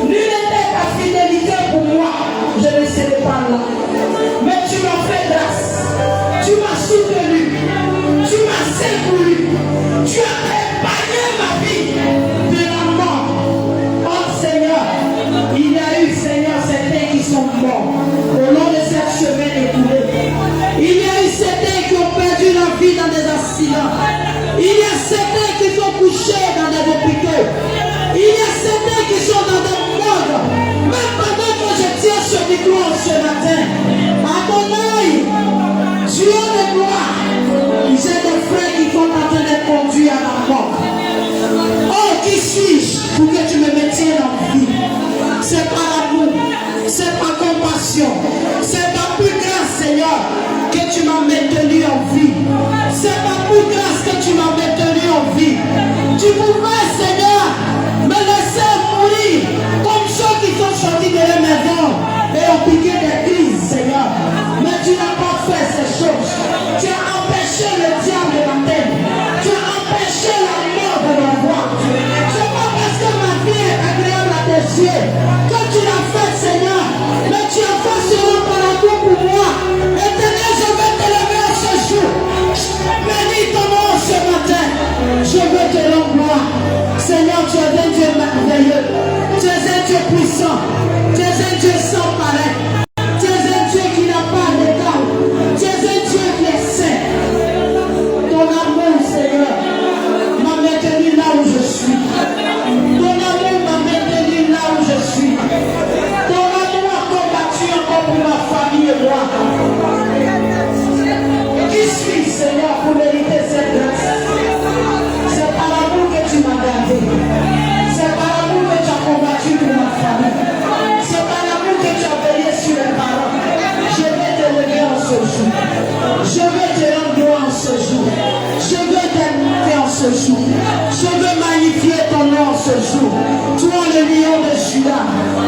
Nul n'était ta fidélité pour moi. Dieu. Quand tu l'as fait, Seigneur, mais tu as fait cela par amour pour moi. Éternel, je veux te lever à ce jour. Bénis ton nom ce matin. Je veux te rendre gloire. Seigneur, tu es un Dieu merveilleux. Tu es un Dieu puissant. Tu es un Dieu sans pareil. Tu es un Dieu qui n'a pas d'égal. Tu es un Dieu qui est saint. Ton amour, Seigneur, m'a maintenu là où je suis. Ton amour m'a maintenu là où je suis. Ton amour a combattu encore pour ma famille et moi. Qui suis, Seigneur, pour mériter cette grâce? C'est par l'amour que tu m'as gardé. C'est par l'amour que tu as combattu pour ma famille. C'est par l'amour que tu as veillé sur les parents. Je vais te lever en ce jour. Je vais te rendre gloire en ce jour. Je veux t'inviter en ce jour. Je veux magnifier ton nom en ce jour. Toi le lion de Juda.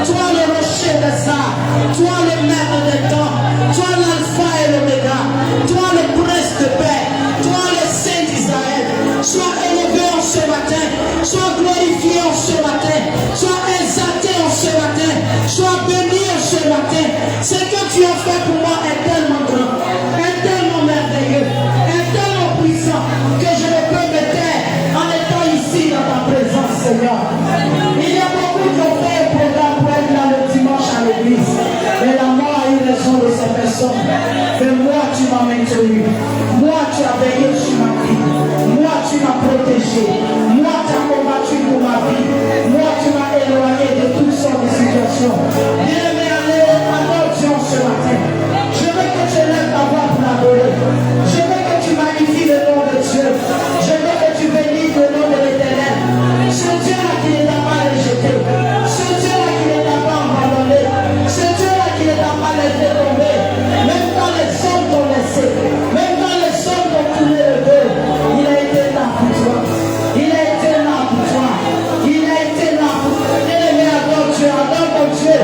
Toi le rocher des arts. Toi le maître des temps. Toi l'alpha et l'oméga. Toi le prince de paix. Toi le saint d'Israël. Sois élevé en ce matin. Sois glorifié en ce matin. Sois exalté en ce matin. Sois béni en ce matin. Ce que tu as fait pour moi est tellement grand. Est tellement merveilleux. Est tellement puissant que je ne peux me taire en étant ici dans ta présence, Seigneur. Il y a beaucoup qui ont fait un programme pour être là le dimanche à l'église. Mais la mort a eu raison de ces personnes. Mais moi, tu m'as maintenu. Moi, tu as veillé sur ma vie. Moi, tu m'as protégé. Moi, tu as combattu pour ma vie. Moi, tu m'as éloigné de toutes sortes de situations. Bien-aimé, adore Dieu ce matin. Je veux que tu lèves ta voix pour l'adorer. Je veux que tu magnifies le nom de Dieu. Je veux que tu bénisses le nom de l'Éternel. Ce Dieu-là qui ne t'a pas rejeté. Ce Dieu-là qui ne t'a pas abandonné. Ce Dieu-là qui ne t'a pas laissé tomber. Même quand les hommes t'ont laissé. Même quand les hommes t'ont tourné le dos. Il a été là pour toi. Il a été là pour toi. Il a été là pour toi. Bien-aimé, adore Dieu. Adore ton Dieu.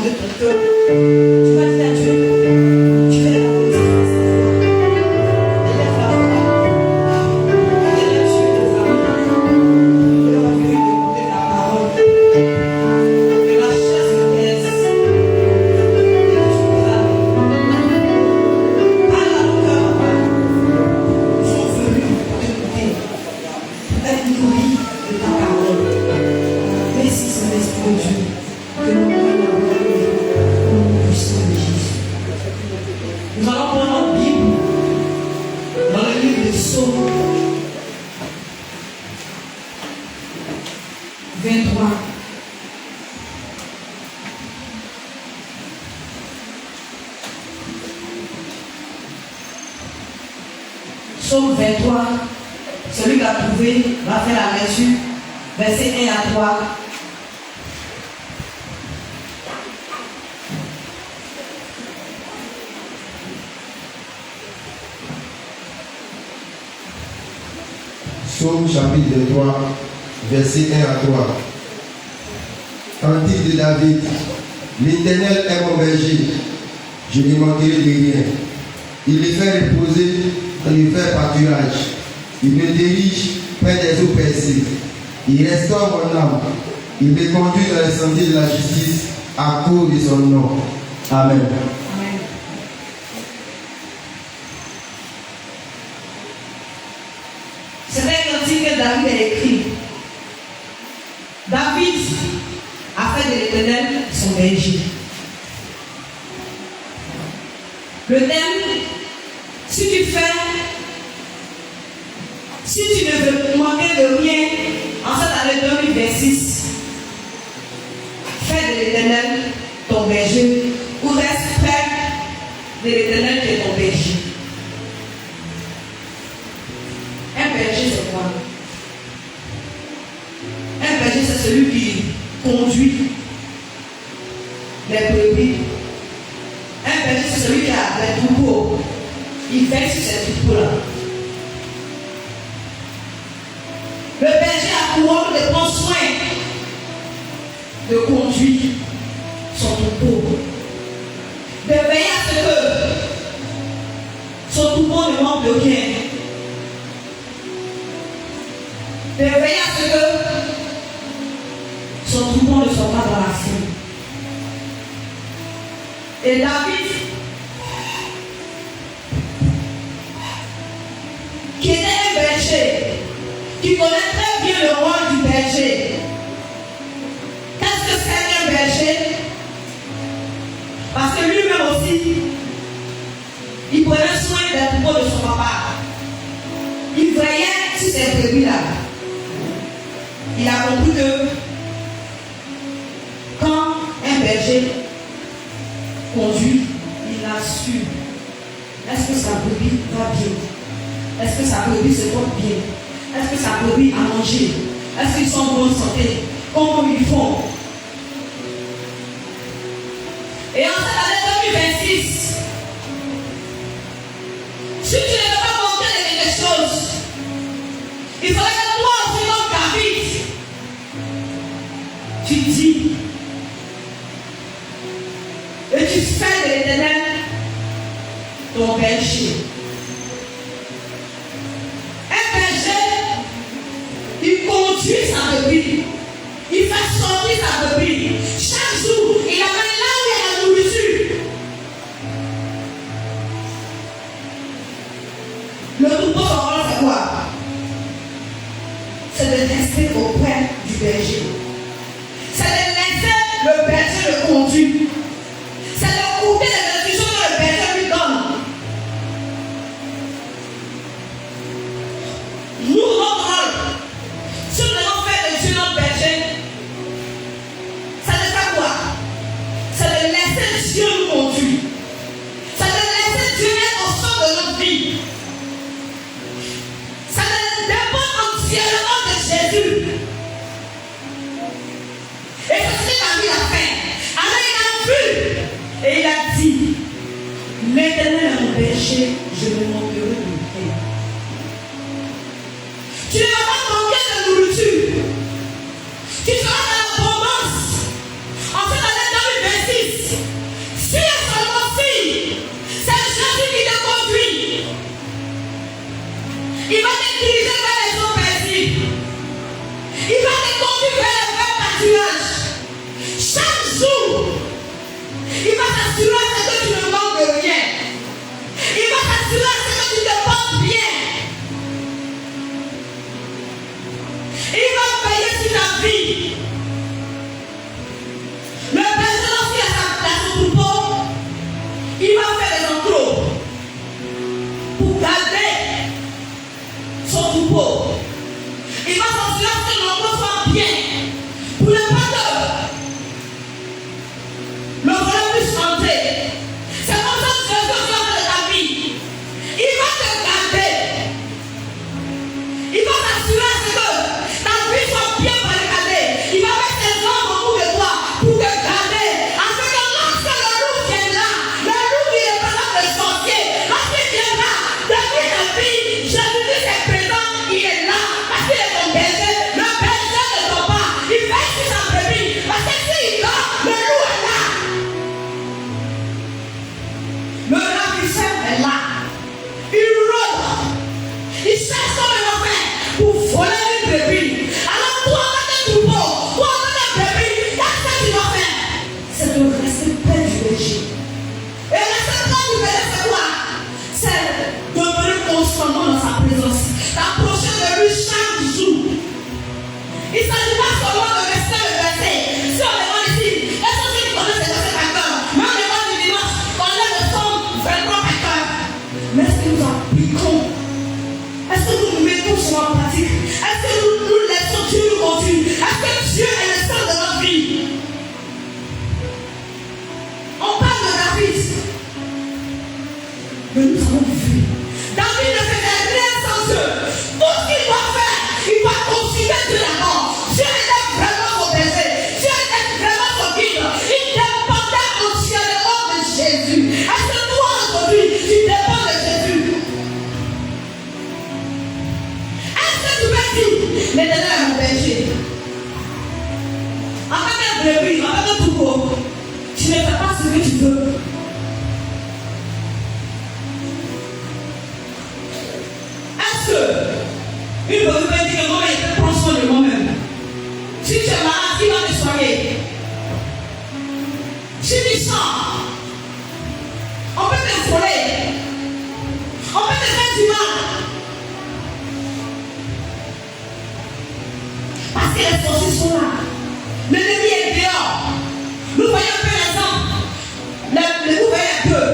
fond de ton cœur, tu vas dire à Dieu, tu fais la proposition. Élève la voix. Élève sur tes amis. Et on va venir écouter ta parole. Que la chaise te laisse. Et que tu pourras. Parle à ton cœur, papa. Ils sont venus pour t'écouter. Pour être nourris de ta parole. Merci Saint-Esprit de Dieu. Que nous puissions au nom puissant de Jésus. Nous allons prendre notre Bible dans le livre de Psaume 23. Psaume 23. Celui qui a trouvé va faire la lecture, versets 1 à 3. Psaume chapitre 3, versets 1 à 3. Cantique de David. L'Éternel est mon berger, je ne manquerai de rien. Il les fait reposer dans les verts pâturages. Il me dirige près des eaux percées. Il restaure mon âme. Il me conduit dans les sentiers de la justice à cause de son nom. Amen. C'est un cantique que David a écrit. David a fait de l'Éternel son berger. Le thème, si tu ne veux manquer de rien en cette année 2026, fais de l'Éternel ton berger ou reste près de l'Éternel qui est ton berger. Un berger, c'est quoi? Un berger, c'est celui qui conduit les brebis. Un berger, c'est celui qui a les troupeaux. Il veille sur ces troupeaux-là. Le berger a pour rôle de prendre soin, de conduire son troupeau, de veiller à ce que son troupeau ne manque de rien, de veiller à ce que son troupeau ne soit pas dans la faim. Et David, qui était un berger, qui connaît très bien le rôle du berger. Qu'est-ce que c'est un berger? Parce que lui-même aussi, il prenait soin des troupeaux de son papa. Il veillait sur ces brebis-là. Il a compris que quand un berger conduit, il assure. Est-ce que sa brebis va bien? Est-ce que sa brebis se porte bien? Est-ce que sa brebis a mangé? Est-ce qu'ils sont en bonne santé? Comment ils font? Et en cette année 2026, si tu ne veux pas manquer de quelque chose, il faudrait que toi aussi, comme David, tu dis et tu fais de l'Éternel ton berger. Il conduit sa brebis. Il fait sortir sa brebis. Chaque jour, il amène là où il y a la nourriture. Le troupeau, son rôle, c'est quoi? C'est de rester auprès du berger. C'est de laisser le berger le conduire. C'est de écouter les instructions que le berger lui donne. Nous, notre rôle, si nous devons faire de Dieu notre berger, ça ne fait quoi? C'est de laisser Dieu nous conduire. C'est de laisser Dieu être au centre de notre vie. Ça dépend entièrement de Jésus. Et c'est ce que David a fait. Alors il a vu et il a dit, l'Éternel est mon berger, je ne manquerai de rien. Tu ne vas pas manquer de nourriture. Tu seras dans l'abondance. En cette année 2026, s'assurer à ce que tu ne manques de rien. Il va s'assurer à ce que tu te portes bien. Il va veiller sur ta vie. Le berger, lorsqu'il a son troupeau, il va faire des enclos pour garder son troupeau. Il va s'assurer que l'enclos soit bien pour ne pas que le voleur puisse rentrer. C'est comme ça que Dieu veut faire de ta vie. Il va te garder. Il va s'assurer à ce que ta vie soit bien barricadée. Il va mettre ses hommes autour de toi pour te garder. Afin que lorsque le loup viendra, le loup qui représente le sorcier, lorsqu'il viendra, depuis ta vie, Jésus-Christ est présent, il est là. Parce qu'il est ton berger. Le berger ne dort pas. Il veille sur sa brebis. Parce que s'il dort, le loup est là. Le ravisseur est là. Il rôde. Il cherche comme un enfant pour voler une brebis. Alors toi, avec un troupeau, toi, avec un brebis, qu'est-ce que tu dois faire? C'est de rester près du berger. Et rester près du berger, c'est quoi? C'est demeurer constamment dans sa présence. T'approcher de lui chaque jour. Il ne s'agit pas seulement de rester le verset. Si on demande ici, est-ce que tu connais ces versets par cœur? Mais on demande du dimanche, on est le psaume 23 par cœur. Mais est-ce que nous appliquons? Est-ce que nous mettons sur la pratique? Est-ce que nous laissons Dieu nous conduire? Est-ce que Dieu est le centre de notre vie? On parle de David. Mais nous avons vu. David ne faisait rien sans Dieu. Tout ce qu'il doit faire, il doit consulter Dieu d'abord. Dieu était vraiment son berger. Dieu était vraiment son guide. Il dépendait entièrement de Jésus. Est-ce que toi aujourd'hui, tu dépends de Jésus? Est-ce que tu peux dire, l'Éternel est mon berger? Avec un brebis, avec un troupeau, tu ne fais pas ce que tu veux. Est-ce que une bonne peut dire que moi-même, je prends soin de moi-même? Si tu es malade, qui va te soigner? Si tu sens, on peut te voler, on peut te faire du mal. Parce que les sorciers sont là. L'ennemi est dehors. Nous voyons un peu l'exemple. Vous voyez un peu,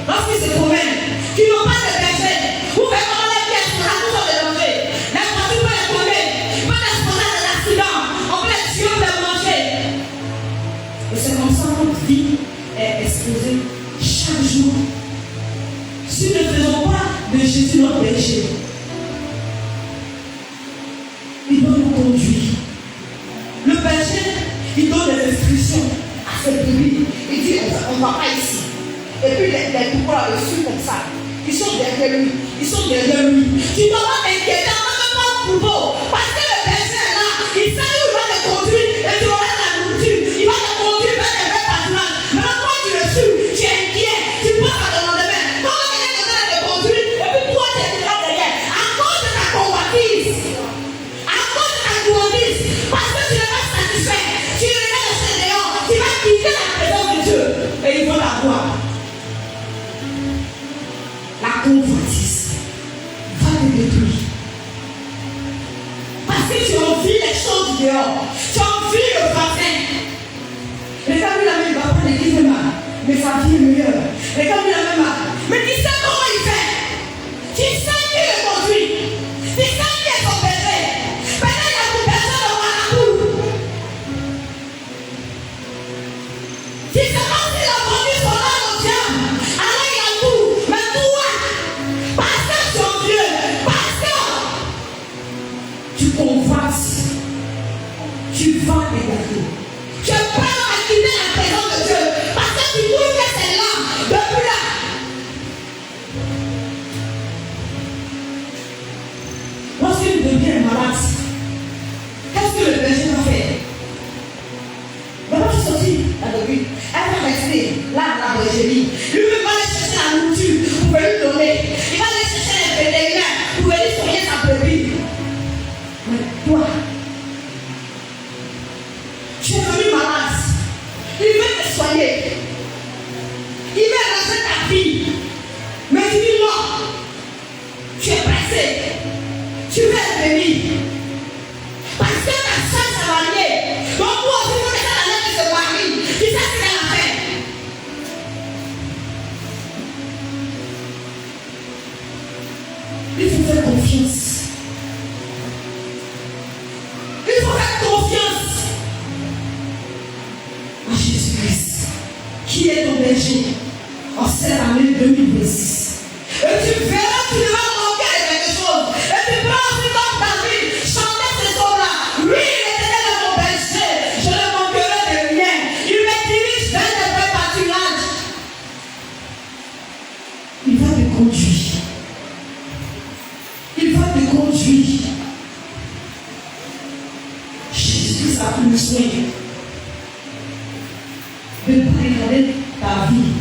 lorsqu'ils se promènent, qui n'ont pas de berger, vous voyez comment les pièces sont là, tous sont dérangés. Les voitures peuvent les tomber, peuvent exposer à des accidents, on peut les tuer, on peut les manger. Et c'est comme ça que notre vie est exposée chaque jour. Si nous ne faisons pas de Jésus notre berger, il doit nous conduire. Le berger, il donne des instructions à ses brebis. Il dit, on ne va pas ici. Et puis les troupeaux là dessus comme ça. Ils sont derrière lui. Ils sont derrière lui. Tu ne dois pas t'inquiéter en tant que troupeau. Parce que le berger est là. Il sait où il va te conduire. Et tu auras la nourriture. Il va te conduire vers les vrais pâturages. Maintenant, toi tu le suis. Tu es inquiet. Tu penses à ton lendemain. Quand quelqu'un est en train de te conduire, et puis toi tu es déjà derrière. À cause de ta convoitise. À cause de ta convoitise. Parce que tu n'es pas satisfait. Tu ne vas rester dehors. Tu vas quitter la présence de Dieu. Et il faut la voir. La convoitise va te détruire. Parce que tu envies les choses du dehors. Tu envies le vaccin. Les gens lui la même, il va prendre l'église de mal. Mais sa vie est meilleure. Les gens lui la même, mais tu sais comment il fait. Tu sais qui le conduit. Tu sais qui est son berger. Maintenant il y a ton berger dans la cour. Tu sais pas s'il a conduit son âme au diable. Alors il y a tout. Mais toi, parce que tu es Dieu, parce que tu convoites, tu vas égaler. Tu es prêt à quitter la présence de Dieu. Parce que tu trouves que c'est là, depuis là. Lorsqu'il devient malade, qu'est-ce que le berger va faire? Il va sortir la brebis. Elle va rester là dans la bergerie. Lui-même va aller chercher la nourriture pour lui donner. Il va aller chercher les vétérinaires pour venir soigner sa brebis. Mais toi, tu es venu malade. Il veut te soigner. il va arranger ta vie. Mais tu dis non, tu es pressé, tu vas venir. Parce que ta soeur s'est mariée. Donc moi aussi, il faut que ça allait qui se marie. Qui sait ce qu'elle a fait? Il faut faire confiance. Il faut faire confiance à Jésus-Christ, qui est ton berger en cette année 2026. Et tu verras, tu vas manquer quelque chose. Et tu pourras aussi comme David chanter ces sons-là. Oui, l'Éternel est mon berger, je ne manquerai de rien. Il me dirige vers de vrais pâturages. Il va te conduire. Il va te conduire. Jésus a pris le soin de préparer ta vie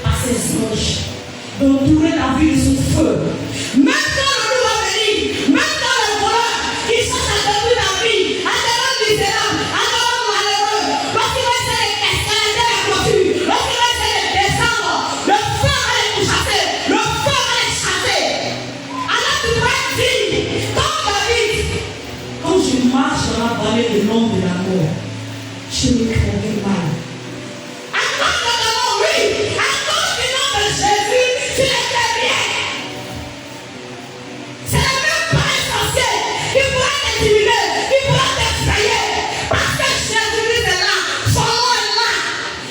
à ses anges, d'entourer ta vie de son feu. Même quand le loup va venir, même quand le voleur qui cherche à détruire ta vie, à te rendre misérable, à te rendre malheureux, lorsqu'il va essayer d'escalader la clôture, lorsqu'il va essayer de descendre, le feu va les chasser, le feu va les chasser. Alors tu dois dire, comme David, quand je marche dans la vallée de l'ombre de la mort, je ne craindrai mal. À cause de ton nom, oui, à cause du nom de Jésus, tu es très bien. C'est le même prince sorcier qui pourra t'intimider, qui pourra t'effrayer. Parce que Jésus-Christ est là, son nom est là.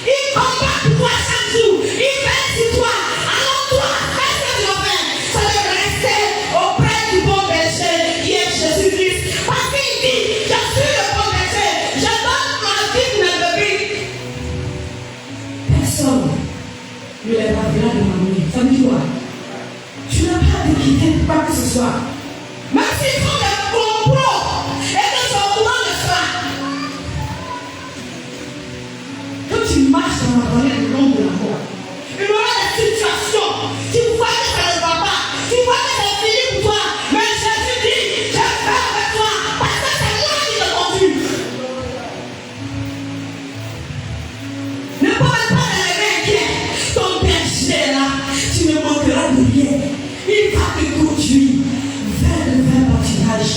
Il combat pour toi chaque jour, il veille sur toi. Alors toi, qu'est-ce que tu dois faire? C'est de rester auprès du bon berger qui est Jésus-Christ. Parce qu'il dit, je suis le bon berger, je donne ma vie pour mes brebis. Personne ne les ravira de ma main. Ça veut dire quoi? Tu n'as pas à te quitter pour quoi que ce soit. Même s'ils font des complots et que sont au courant de cela. Quand tu marches dans la vallée de l'ombre de la mort, il y aura des situations. Tu vois que ça ne va pas. Tu vois que c'est fini pour toi. Mais Jésus dit, je vais avec toi. Parce que c'est moi qui te conduis. Ne peux même pas te lever inquiet. Ton berger est là. Tu ne manqueras de rien. Il va te conduire vers le vrai pâturage.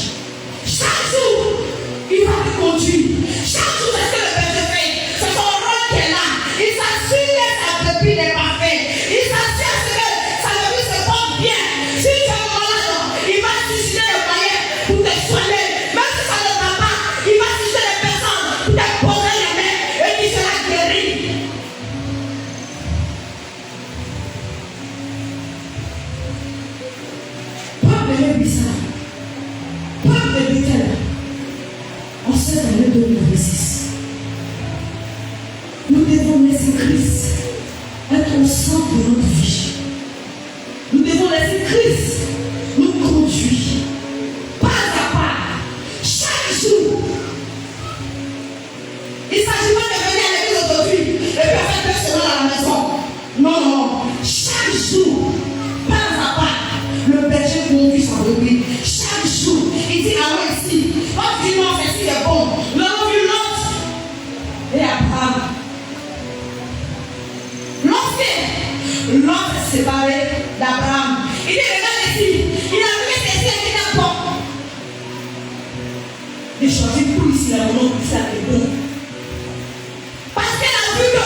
Chaque jour, il va te conduire. Chaque jour, c'est ce que le berger fait. C'est son rôle qui est là. Il s'assure que sa brebis n'est pas faite. Il s'assure que sa brebis se porte bien. Si tu es malade, il va susciter le moyen pour te soigner. Même si ça ne va pas, il va susciter les personnes pour te poser les mains et tu seras guéri. Peuple de Bissau, peuple de Bethel, en cette année 2026, nous devons laisser Christ être au centre de notre vie. Nous devons laisser Christ nous conduire, pas à pas, chaque jour. Il ne s'agit pas de venir à l'église aujourd'hui et puis faire 2 semaines à la maison. Non, non, chaque jour, pas à pas. Le berger conduit son brebis. Chaque jour, il dit allons ici. L'autre dit non, ceci est bon. L'autre vu l'autre. Et Abraham. L'autre est séparé d'Abraham. Il dit regarde ici. Il a vu ceci et il est bon. Il choisit tout ici la maison pour ça est bon. Parce qu'elle a vu que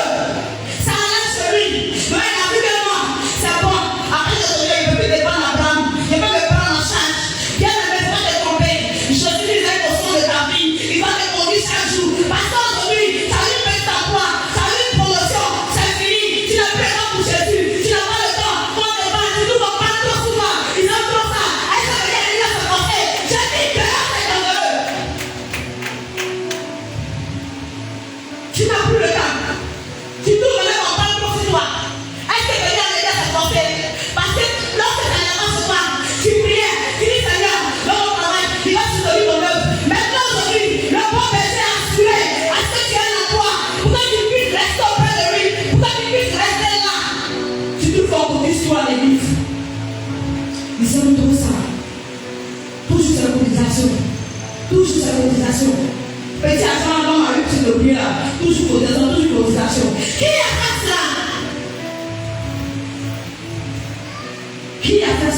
ça allait sur lui. Donc elle a vu que non, c'est bon. Après je ne peux plus dépendre d'Abraham. Je peux me prendre en charge. Dieu ne me pas te tromper. Jésus disait qu'au fond de ta vie, il va te conduire chaque jour. Parce qu'aujourd'hui, ça lui fait ta foi, ça lui promotion, c'est fini. Tu n'as plus le temps pour Jésus. Tu n'as pas le temps. Quand tu vas, tu nous vois pas trop souvent. Ils ont trop ça. Est-ce que quelqu'un vient se porter? Je dis que là, c'est dangereux.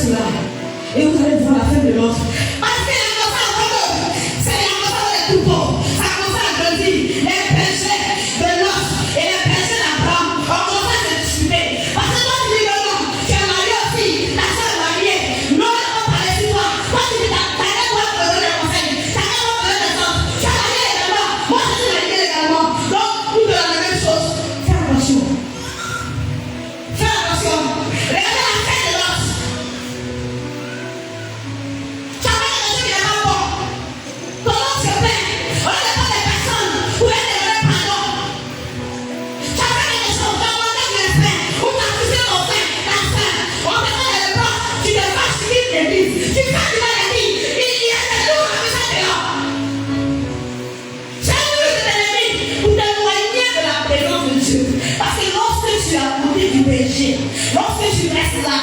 cela. Et vous allez voir la fin de l'autre. Parce que la cosa, c'est la cosa de troupeau. Ça commence à grandir. Les péchés de l'os et les péchés d'Abraham ont commencé à se discuter. Parce que toi, tu dis que non, tu es marié aussi, ta soeur est mariée. Non, on va parler sur toi. Toi, tu dis, ta mère doit te donner des conseils. Ta mère doit te donner des choses. Tu es marié également. Moi, je suis marié également. Donc, nous devons la même chose. Fais attention. Fais attention. Regardez la fin de l'os. Lorsque tu restes là,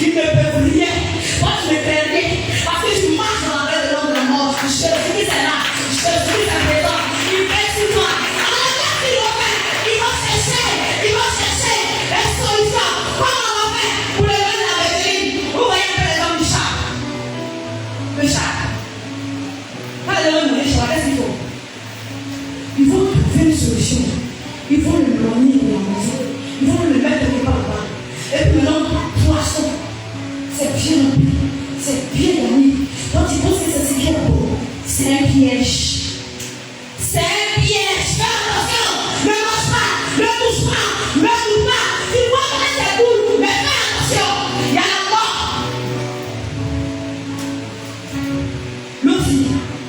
ils ne peuvent rien. Moi, tu me fais rien. Parce que tu marches dans la vraie de l'homme de la mort. Je suis là. Je suis à présent. Il fait sur toi. Alors, qu'est-ce qu'ils vont faire? Ils vont chercher les solutions. Comment on va faire pour le mettre dans la vétérine? Vous voyez un peu les hommes du chat. Le chat. Quand les hommes du chat, qu'est-ce qu'il faut? Ils vont trouver une solution. Ils vont le loigner de la maison. Ils vont le mettre quelque part là-bas. Et puis maintenant, poisson, c'est bien rempli, c'est bien garni. Quand tu penses que c'est bien beau, c'est un piège. C'est un piège. Fais attention. Ne mange pas, ne touche pas, ne touche pas. Tu vois comment c'est cool, mais fais attention. Il y a la mort. L'autre,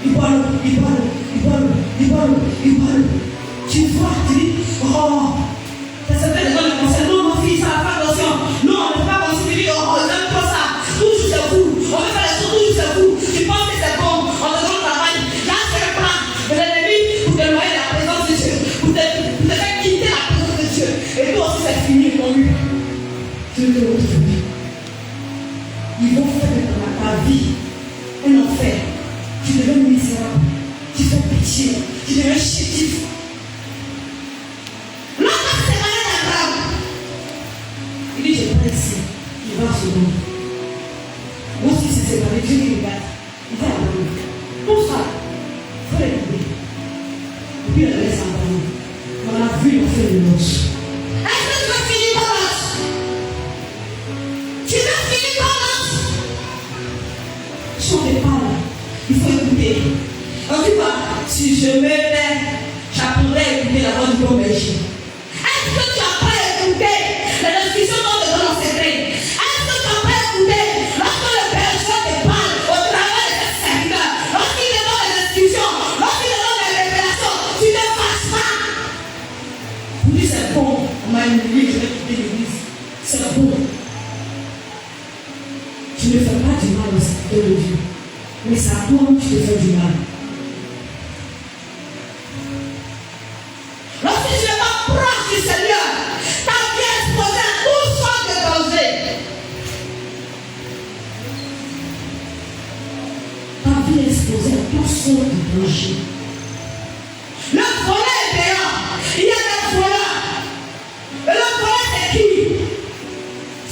il boit l'eau. Tu vois, tu dis, oh. Ça s'appelle les hommes de conseil. Non, mon fils, ça va pas attention. Non, on ne peut pas considérer, on n'aime pas ça. Toujours c'est fou. On veut faire les choses, toujours c'est fou. Tu penses que c'est bon, on te donne le travail. Là, c'est le plan de l'ennemi pour te noyer la présence de Dieu. Pour te faire quitter la présence de Dieu. Et toi aussi, c'est fini pour lui. Dieu te retrouve. Ils vont faire de ta vie un enfer. Tu deviens misérable. Tu fais pitié. Tu deviens chétif. Il dit, je vais ici. Il va se donner. Moi aussi, c'est séparé. Dieu qui regarde. Il va abandonner. Tout ça, il faut l'écouter. Et puis, il laisse abandonner. On a vu, on fait le noces. Est-ce que tu veux finir ton noce? Tu veux finir ton noce? Si on n'est pas là, il faut écouter. En tout cas, si je me mets, j'apprendrai à écouter la voix du bon berger. Est-ce que tu apprends à écouter la discussion dont te donne en secret? Est-ce que tu apprends à écouter lorsque le berger te parle au travers de tes serviteurs? Lorsqu'il te donne des discussions, lorsqu'il te donne des révélations, tu ne fasses pas. Vous dites c'est bon, on m'a humilié, je vais quitter l'église. C'est bon. Tu ne fais pas du mal au serviteur de Dieu, mais c'est à toi que tu te fais du mal. Lorsque tu n'es pas proche du Seigneur, ta vie est exposée à toutes sortes de dangers. Ta vie est exposée à toutes sortes de dangers. Le voleur est dehors. Il y a des voleurs. Et le voleur, c'est qui?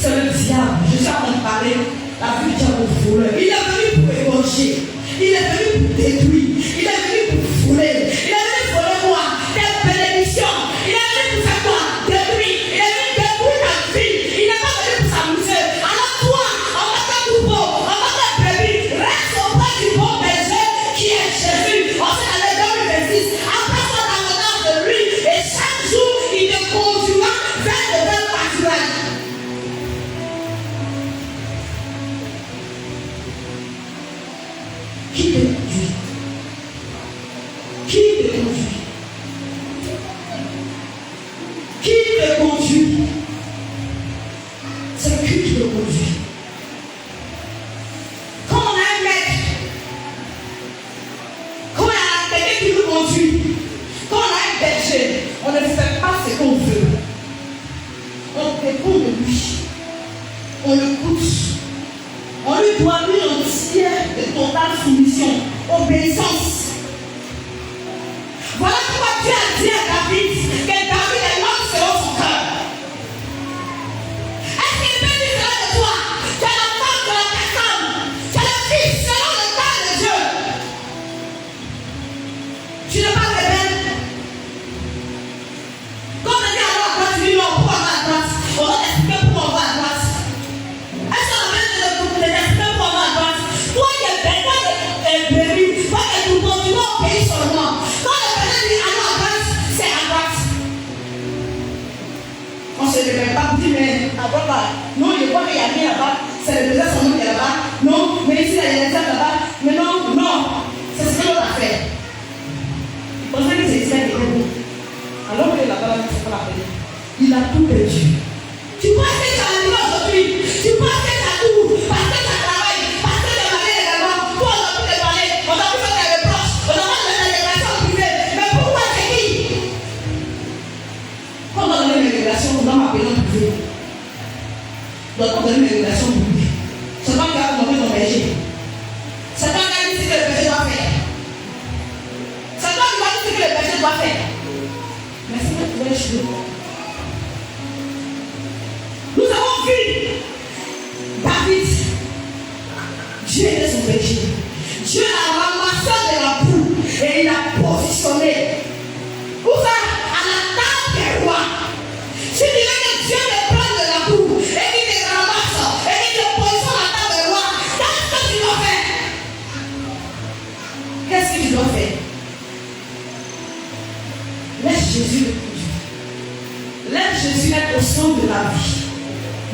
C'est le diable. Je suis en train de parler. La vie du diable au voleur. Il est venu pour ébaucher. Il est venu pour détruire. Il est venu pour voler. Il est venu pour voler moi. Des bénédictions. Il est venu pour faire quoi? Détruire. Il est venu détruire ta vie. Il n'est pas venu pour s'amuser. Alors toi, en tant que troupeau, en tant que brebis, reste auprès du bon berger qui est Jésus. On sait aller dans le verset. Après son abondance de lui. Et chaque jour, il te conduira vers le bel pâturage. Qui te conduit? Qui te conduit? Qui te conduit? C'est qui te conduit? Quand on a un maître, quand on a quelqu'un qui nous conduit, quand on a un berger, on ne fait pas ce qu'on veut. On dépend de lui. On l'écoute. On lui doit une entière et totale soumission, obéissance. Voilà pourquoi Dieu a dit à David que David est l'homme selon son cœur. Est-ce qu'il peut dire cela de toi? Tu es la femme de la se réveille pas pour dire, mais avant là, non, je crois qu'il y a rien là-bas, c'est le désert son nom qui est là-bas, non, mais ici, il y a des exemples là-bas, mais non, non, c'est ce que l'on a fait. Vous pensez que c'est Israël qui est bon. Alors que là-bas, il ne faut pas l'appeler. Il a tout perdu. Tu penses que tu as la vie aujourd'hui, tu penses que tu as tout, parce que tu travailles, parce que tu es marié également, toi on a pu te parler, on a pu faire des reproches, on a pu faire des relations privées, mais pourquoi c'est qui? Quand on a donné mes relations, on doit m'appeler en privé. On doit donner mes relations publiques. C'est pas grave de montrer ton berger. C'est pas grave de dire ce que le berger doit faire. C'est pas grave de dire ce que le berger doit faire. Mais c'est pas trouver les cheveux. Nous avons vu David. Dieu était son berger. Dieu l'a ramassé de la boue et il l'a positionné. Où ça? À la table des rois. Si tu veux que Dieu te prenne de la boue et qu'il te ramasse et qu'il te positionne à la table des rois, qu'est-ce que tu dois faire? Qu'est-ce que tu dois faire? Laisse Jésus le conduire. Laisse Jésus être au centre de la vie.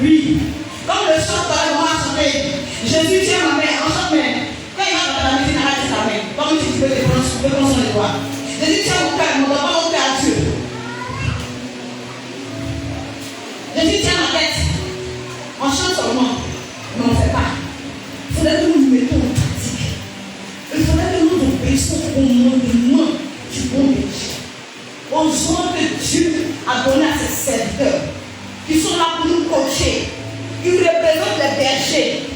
Oui, comme le chant dans le moment a chanté, Jésus tient ma main, enchante main. Quand il va dans la musique, arrête ta main. Comme si tu veux te prendre son étoile. Jésus tient mon cœur, mon doigt, mon cœur à Dieu. Jésus tient ma tête. On chante seulement, mais on ne fait pas. Il faudrait que nous nous mettons en pratique. Il faudrait que nous obéissions au commandement du bon Dieu. Aux gens que Dieu a donné à ses serviteurs. Ils sont là pour nous coacher. Ils représentent les bergers.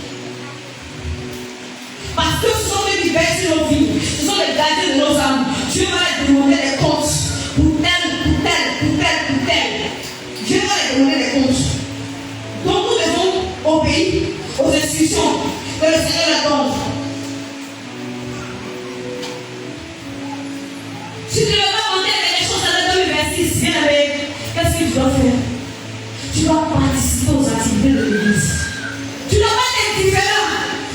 Parce que ce sont les bergers de nos vies. Ce sont les gardiens de nos âmes. Dieu va leur demander des comptes. Pour tel. Dieu va leur demander des comptes. Donc nous devons obéir aux instructions que le Seigneur leur donne. Si tu ne veux pas monter quelque chose dans le verset 6, bien aimé, qu'est-ce que tu dois faire? Tu dois participer aux activités de l'église. Tu dois pas être différent.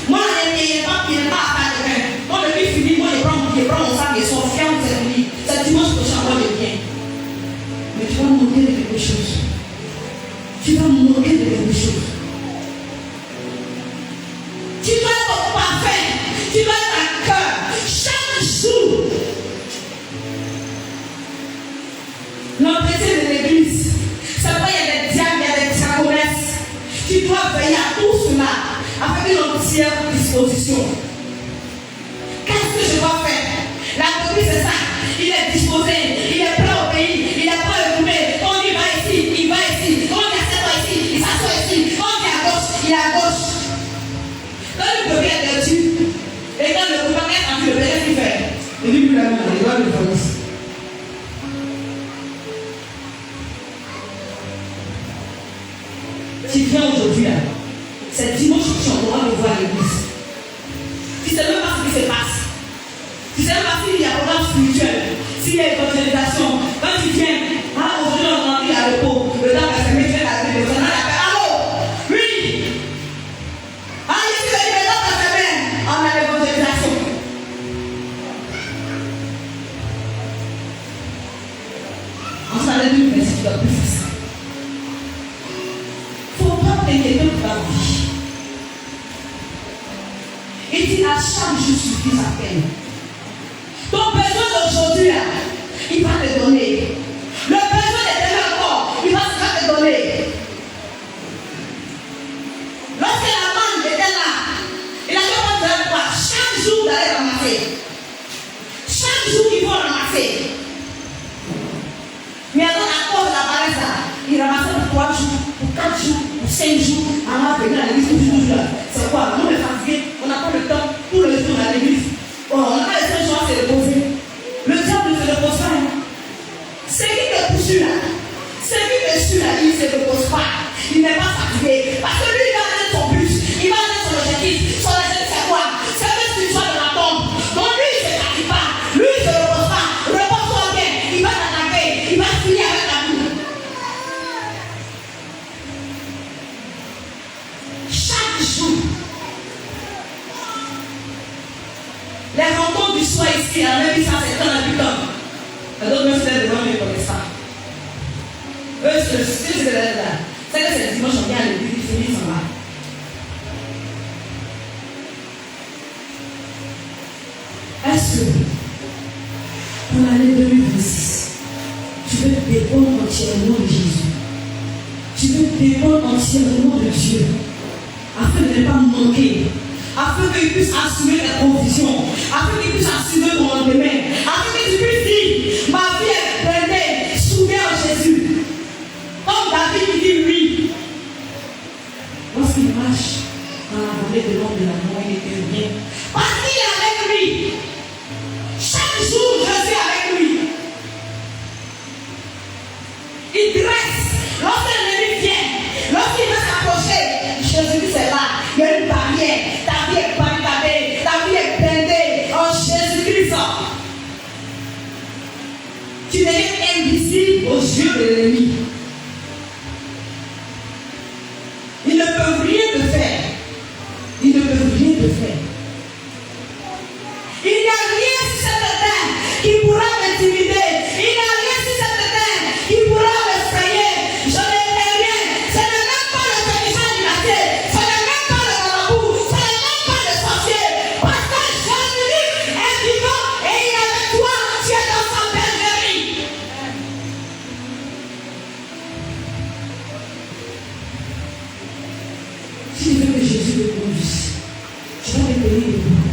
Moi, il n'est pas à faire de rien. Quand le livre finit, moi, je prends mon sac et son ferme, c'est fini. C'est dimanche prochain, moi, je viens. Mais tu vas manquer de quelque chose. Tu vas manquer de quelque chose. Tu dois être parfait. Tu dois être à cœur. Chaque jour. L'entretien de l'église. C'est pas il y a des diables, il y a des diaconesses. Tu dois veiller à tout cela avec une entière disposition. Qu'est-ce que je dois faire? La copie c'est ça. Il est disposé, il est prêt au pays, il est prêt à écouter. Quand il va ici, il va ici. Quand il s'assoit ici, il s'assoit ici. Quand il est à gauche, il est à gauche. Quand le bébé est perdu, et quand le bébé est perdu, le bébé qu'est-ce qu'il fait? Il dit plus la main, il va le faire ici. Tu viens aujourd'hui là, c'est dimanche que tu auras de voir l'église. Tu ne sais même pas ce qui se passe. Tu ne sais même pas s'il y a un programme spirituel, s'il y a évangélisation. Quand tu viens, aujourd'hui on a envie à repos, le temps que c'est fait la vie, le temps appelle. Allô? Oui! Ici le temps que c'est fait, on a l'évangélisation. On s'en est dit, mais c'est pas plus facile. T'inquiéter pour ta vie. Il dit à chaque jour suffit sa peine. Ton besoin d'aujourd'hui, il va te donner. Le besoin de demain encore, il va te donner. Lorsque la manne était là, il a pas besoin de quoi? Chaque jour d'aller ramasser. Chaque jour il faut ramasser. Mais alors à cause de la paresse, il ramassait pour 3 jours, pour 4 jours. 5 jours, avant de venir à l'église, toujours là. C'est quoi? Nous, les fatigués, on n'a pas le temps tout le jour à l'église. Oh, on n'a pas les 5 jours à se reposer. Le diable ne se repose pas. C'est qui te poursuit là? C'est qui te suit là? Il ne se repose pas. Il n'est pas fatigué. Parce que lui, il va atteindre son but. Il va atteindre son objectif. Son objectif, c'est quoi? C'est même si tu sois dans la tombe. Donc lui, il ne se fatigue pas. Lui, il ne se repose pas. Repose-toi bien. Il va t'attaquer. Il va finir avec la boue. Chaque jour, les rencontres du soir ici, la même ça c'est dans la butin. Les autres me faisaient devant mes connaissances. Eux C'est le dimanche, on vient à l'église, il finit, ça va. Est-ce que pour l'année 2026, tu veux dépendre entièrement de Jésus? Tu veux dépendre entièrement de Dieu afin de ne pas manquer, afin qu'il puisse assumer ta provision, afin qu'il puisse assumer ton lendemain, afin que tu puisses dire ma vie est pleine, souviens en Jésus. Comme David qui dit oui. Lorsqu'il marche dans la vallée de l'ombre de la mort, il était bien. Parce qu'il est avec lui. Chaque jour, je suis avec lui. Il dresse. Lorsque l'ennemi vient, lorsqu'il va s'approcher, Jésus c'est là. Il y a une barrière. Ta vie est barricadée. Ta vie est blindée en Jésus-Christ. Tu n'es invisible aux yeux de l'ennemi. Ils ne peuvent rien te faire. Ils ne peuvent rien te faire. Il n'y a rien sur cette terre qui pourra m'intimider. Il n'y a rien sur cette terre qui pourra m'effrayer. Je n'ai rien. Ce n'est même pas le féticheur du quartier. Ce n'est même pas le marabout. Ce n'est même pas le sorcier. Parce que Jésus est vivant et il est avec toi. Tu es dans sa bergerie. Si tu veux que Jésus te conduise, tu vas te tenir debout.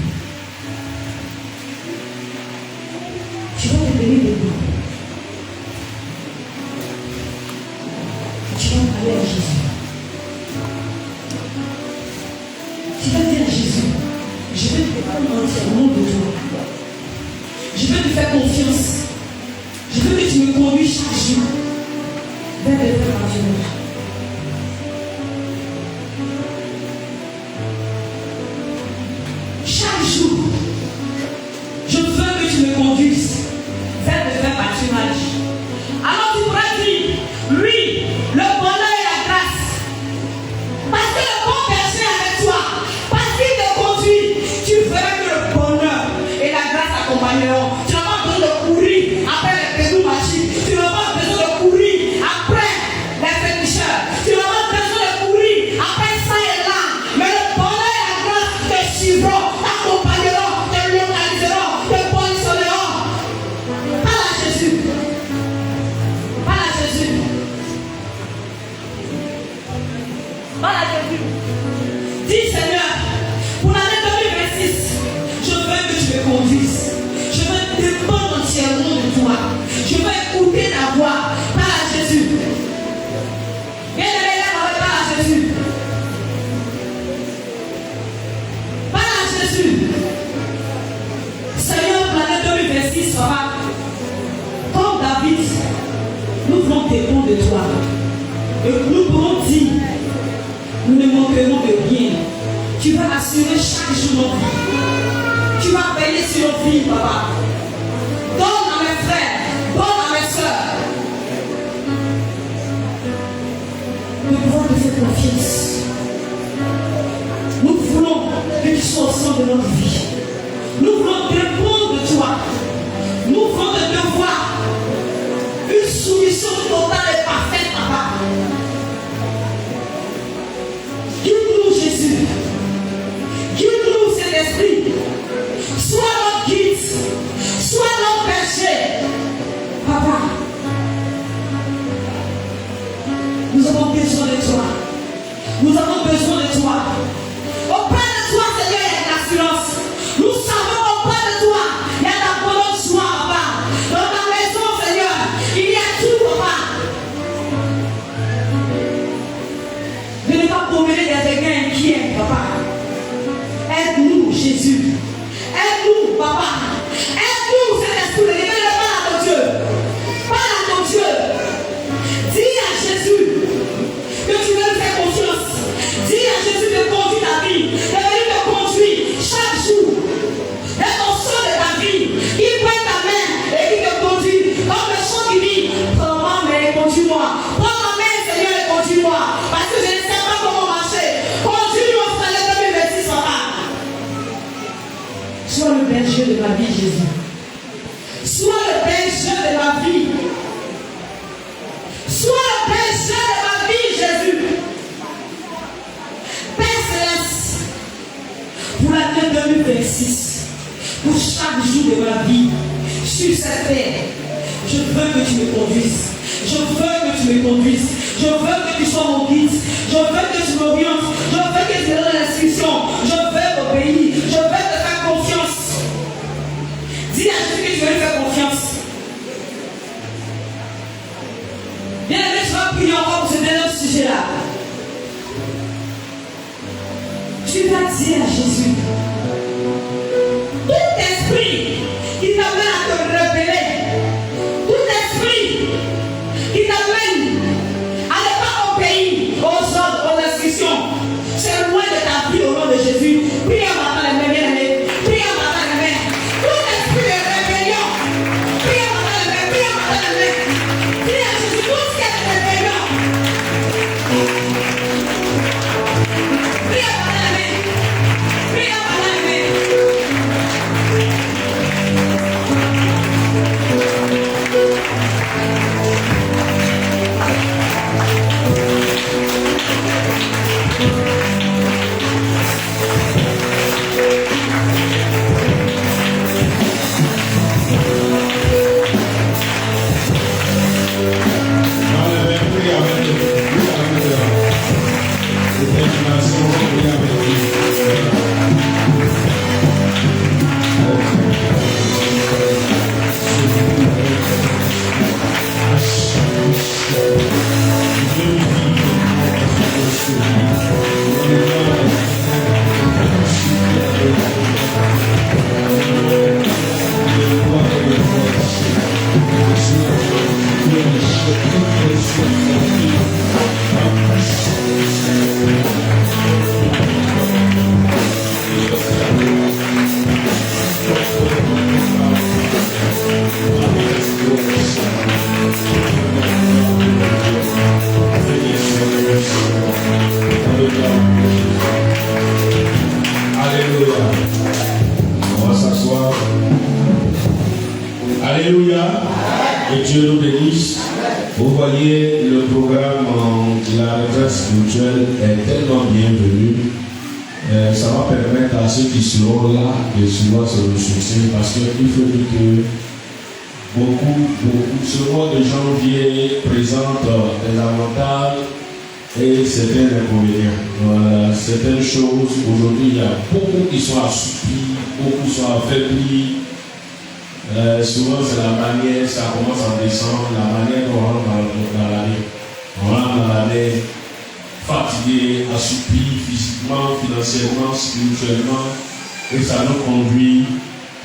Tu vas te tenir debout. Tu vas parler à Jésus. Tu vas dire à Jésus, je vais te dépendre entièrement de toi. Je vais te faire confiance. Je veux que tu me conduises chaque jour vers le vrai partenaire. Chaque jour, je veux que tu me conduises vers le vrai pâturage. Alors tu pourras dire, oui, le bonheur et la grâce. Parce que le bon berger est avec toi. Parce qu'il te conduit, tu verras que le bonheur et la grâce t'accompagneront. Tu n'as pas besoin de courir après les pédous magiques. Tu n'as pas besoin de courir après les féticheurs. Tu n'as pas besoin de courir après ça et là. Mais le bonheur et la grâce te suivront, t'accompagneront, te localiseront, te positionneront. Parle à Jésus. Parle à Jésus. Parle à Jésus. Dis Seigneur, pour l'année 2026, je veux que tu me conduises. Je veux dépendre entièrement de toi. Je veux écouter ta voix. Parle à Jésus. Viens de parle à Jésus. Parle à Jésus. Seigneur, pour l'année 2026 sera comme David. Nous voulons dépendre de toi. Et nous pourrons dire, nous ne manquerons de rien. Tu vas assurer chaque jour notre vie. Tu vas veiller sur nos vies, papa. Donne à mes frères, donne à mes soeurs. Nous pouvons te faire confiance. Nous voulons que tu sois au centre de notre vie. Nous voulons dépendre de toi. Nous voulons te devoir une soumission totale et parfaite, papa. Guide-nous, Jésus. Guide-nous, Saint-Esprit. Sois notre guide. Sois notre berger. Papa, nous avons besoin de toi. Nous avons besoin de toi. Auprès de toi, Seigneur, il y a de l'assurance. Nous savons qu'auprès de toi, il y a la bonne joie, papa. Dans ta maison, Seigneur, il y a tout, papa. De ne pas promener des regards inquiets, papa. Aide-nous, Jésus. Aide-nous, papa. Aide-nous, Saint-Esprit. Parle à ton Dieu. Parle à ton Dieu. Dis à Jésus que tu veux lui faire confiance. Dis à Jésus de conduire pour chaque jour de ma vie sur cette terre. Je veux que tu me conduises. Je veux que tu me conduises. Je veux que tu sois mon guide. Je veux que tu m'orientes. Je veux que tu me donnes l'instruction. Je veux obéir. Je veux te faire confiance. Dis à Jésus que tu veux lui faire confiance. Bien aimé, je vais prier encore pour ce dernier sujet-là. Tu vas dire à Jésus, tout esprit qui t'amène à te rebeller, tout esprit qui t'amène à ne pas obéir aux ordres, aux instructions, c'est loin de ta vie au nom de Jésus. Prie à matin les mains, bien aimé. Prie à matin les mains. Tout esprit de rébellion. Prie à matin les mains. Prie à matin les mains. Prie à Jésus, tout ce qui est rébellion. Prie à matin les mains. Prie à matin les mains. Alléluia. Et Dieu nous bénisse. Vous voyez, le programme de la retraite spirituelle est tellement bienvenu. Ça va permettre à ceux qui seront là de souvent se ressourcer parce qu'il faut dire que ce mois de janvier présente des avantages et certains inconvénients. Voilà, certaines choses, aujourd'hui, il y a beaucoup qui sont assoupis, beaucoup sont affaiblis. Souvent, c'est la manière, ça commence en décembre, la manière dont on rentre dans l'année. On rentre dans l'année fatigué, assoupi, physiquement, financièrement, spirituellement, et ça nous conduit,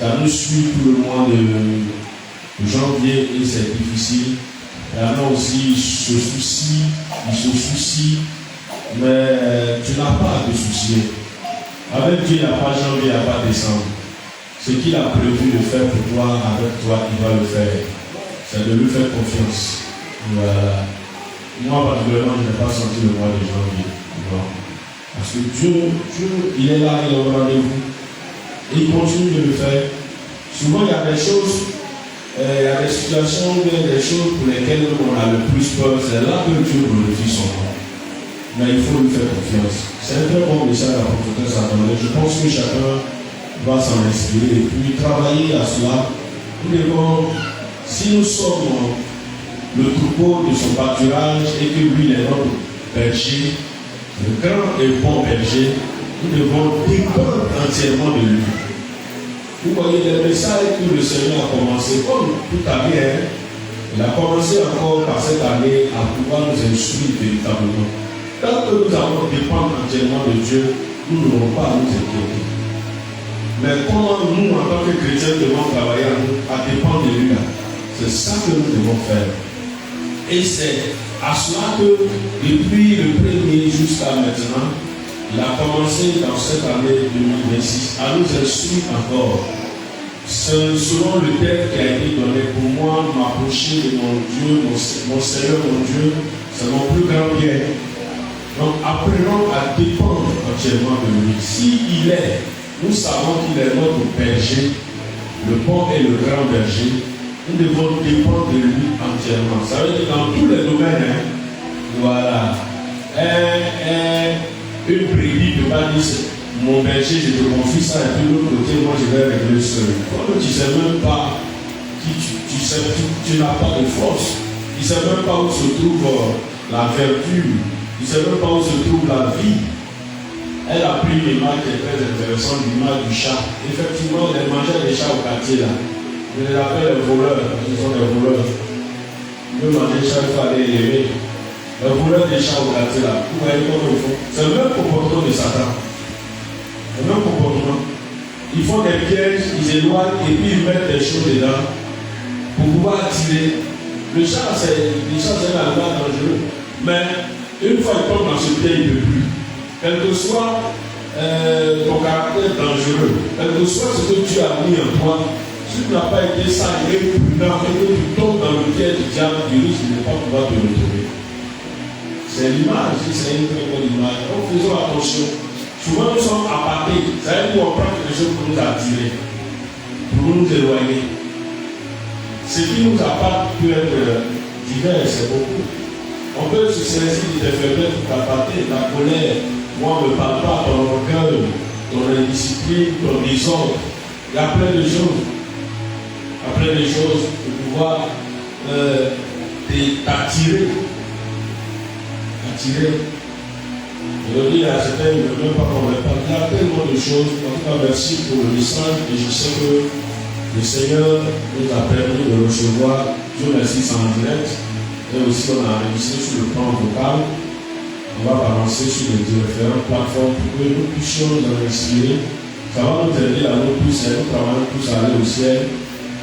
ça nous suit tout le mois de janvier, et c'est difficile. Et alors aussi, il se soucie, mais tu n'as pas à te soucier. Avec Dieu, il n'y a pas janvier, il n'y a pas décembre. Ce qu'il a prévu de faire pour toi, avec toi, il va le faire. C'est de lui faire confiance. Voilà. Moi, particulièrement, je n'ai pas senti le mois de janvier. Non. Parce que Dieu, il est là, il est au rendez-vous. Et il continue de le faire. Souvent, il y a des choses, il y a des situations, des choses pour lesquelles on a le plus peur. C'est là que Dieu glorifie son nom. Mais il faut lui faire confiance. C'est un très bon message à l'apôtre Satan. Je pense que chacun va s'en inspirer et puis travailler à cela. Nous devons, si nous sommes le troupeau de son pâturage et que lui est notre berger, le grand et bon berger, nous devons dépendre entièrement de lui. Vous voyez les messages que le Seigneur a commencé, comme tout à l'heure, il a commencé encore par cette année à pouvoir nous instruire véritablement. Tant que nous allons dépendre entièrement de Dieu, nous n'aurons pas à nous inquiéter. Mais comment nous, en tant que chrétiens, devons travailler à dépendre de lui, c'est ça que nous devons faire. Et c'est à cela que, depuis le premier jusqu'à maintenant, il a commencé dans cette année 2026 à nous instruire encore. Selon le texte qui a été donné pour moi, m'approcher de mon Dieu, mon Seigneur, mon Dieu, c'est mon plus grand bien. Donc apprenons à dépendre entièrement de lui. S'il est, nous savons qu'il est notre berger, le bon et le grand berger. Nous devons dépendre de lui entièrement. Ça veut dire dans tous les domaines, voilà. Une brebis ne peut pas dire mon berger, je te confie ça, et puis de l'autre côté, moi je vais régler seul. Quand tu ne sais même pas qui tu n'as pas de force, tu ne sais même pas où se trouve la vertu, tu ne sais même pas où se trouve la vie. Elle a pris une image qui est très intéressante, l'image du chat. Effectivement, les mangeurs des chats au quartier là, je les appelle les voleurs, parce qu'ils sont des voleurs. Ils veulent manger chaque fois aller lever. Les voleurs des chats au quartier là, vous voyez comment ils font. C'est le même comportement de Satan. Le même comportement. Ils font des pièges, ils éloignent et puis ils mettent des choses dedans pour pouvoir attirer. Le chat, c'est un animal dangereux. Mais une fois qu'il tombe dans ce pied, il ne peut plus. Quel que soit ton caractère dangereux, quel que soit ce que tu as mis en toi, si tu n'as pas été sage et prudent et que tu tombes dans le piège du diable, du risque de ne pas pouvoir te retrouver. C'est l'image, c'est une très bonne image. Donc faisons attention. Souvent nous sommes apartés, c'est-à-dire qu'on prend quelque chose pour nous attirer, pour nous éloigner. Ce qui nous apparte peut être divers, c'est beaucoup. On peut se saisir des faiblesses pour t'aparter, la colère. Moi, ne me parle pas ton orgueil, ton indiscipline, ton désordre. Il y a plein de choses. Il y a plein de choses pour pouvoir t'attirer. Aujourd'hui, à certains, ils ne veulent même pas qu'on me parle. Il y a tellement de choses. En tout cas, merci pour le message. Et je sais que le Seigneur nous a permis de recevoir, Dieu merci, c'est en direct. Et aussi, on a enregistré sur le plan vocal. On va balancer sur les différentes plateformes pour que nous puissions nous en inspirer. Ça va nous aider à nous tous et nous travaillons tous à aller au ciel.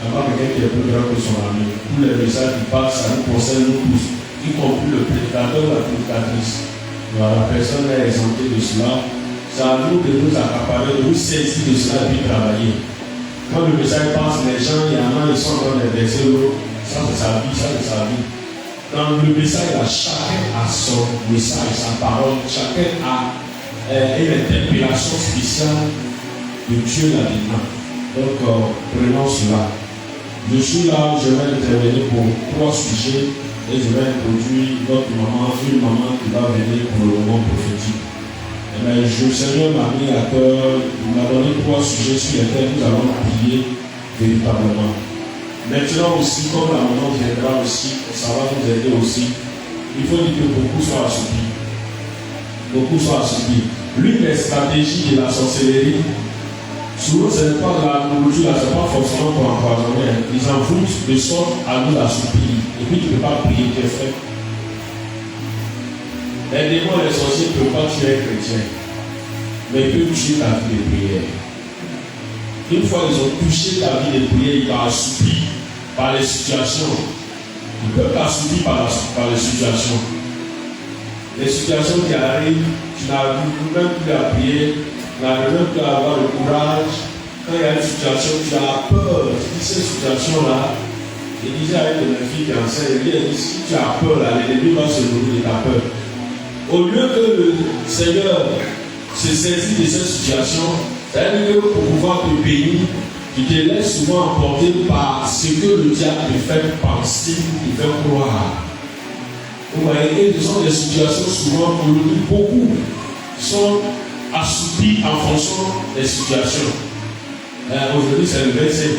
Avoir quelqu'un qui est plus grand que son ami. Tous les messages qui passent, ça nous concerne nous tous, y compris le prédicateur, la prédicatrice. La personne est exemptée de cela. C'est à nous de nous accaparer, de nous saisir de cela et puis travailler. Quand le message passe, les gens, il y en a, ils sont en train de verser l'eau. Ça c'est sa vie, ça c'est sa vie. Dans le message, chacun a son message, sa parole, chacun a une interpellation spéciale de Dieu là-dedans. Donc, prenons cela. Je suis là, je vais intervenir pour 3 sujets et je vais introduire notre maman, une maman qui va venir pour le moment prophétique. Le Seigneur m'a mis à cœur, il m'a donné 3 sujets sur lesquels nous allons prier véritablement. Maintenant aussi, comme la maman viendra aussi, ça va nous aider aussi. Il faut dire que beaucoup soient assoupis. Beaucoup soient assoupis. L'une des stratégies de la sorcellerie, souvent ce n'est pas la nourriture, ce n'est pas forcément pour empoisonner. Ils en foutent de sorte à nous assoupir. Et puis tu ne peux pas prier tes frères. Les démons, les sorciers ne peuvent pas tuer un chrétien, mais ils peuvent tuer ta vie de prière. Une fois qu'ils ont touché ta vie de prière, ils t'ont assoupi par les situations. Ils peuvent t'assoupir par les situations. Les situations qui arrivent, tu n'arrives même plus à prier, tu n'arrives même plus à avoir le courage. Quand il y a une situation, tu as peur. Tu dis cette situation-là. Je disais avec une fille qui enseigne, elle dit si tu as peur, l'ennemi va se nourrir de ta peur. Au lieu que le Seigneur se saisisse de cette situation, c'est-à-dire que pour pouvoir te bénir, tu te laisses souvent emporter par ce que le diable te fait penser, te fait croire. Vous voyez, ce sont des situations souvent aujourd'hui, beaucoup sont assoupis en fonction des situations. Aujourd'hui, c'est le verset.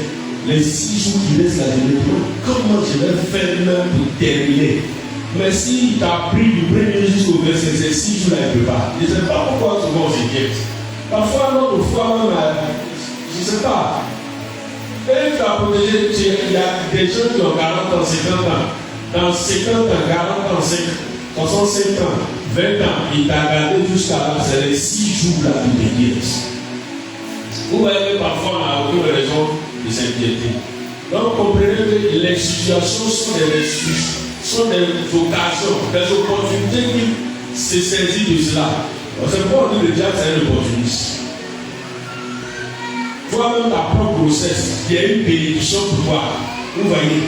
Les 6 jours qui restent là, je me dis, comment je vais faire même pour terminer? Mais s'il t'a pris du premier jusqu'au verset, ces 6 jours-là, il ne peut pas. Je ne sais pas pourquoi souvent on s'inquiète. Parfois, notre foi, même, je ne sais pas. Et tu as protégé, il y a des gens qui ont 40 ans, 50 ans. Dans 50 ans, 40 ans, 65 ans, 20 ans, il t'a gardé jusqu'à là. C'est les 6 jours-là de l'Église. Vous voyez, parfois, on a aucune raison de s'inquiéter. Donc, comprenez que les situations sont des ressources. Sont des occasions, des opportunités qui se saisissent de cela. C'est pourquoi on dit que le diable c'est un opportuniste. Toi-même, ta propre grossesse, il y a une bénédiction pour toi. Vous voyez,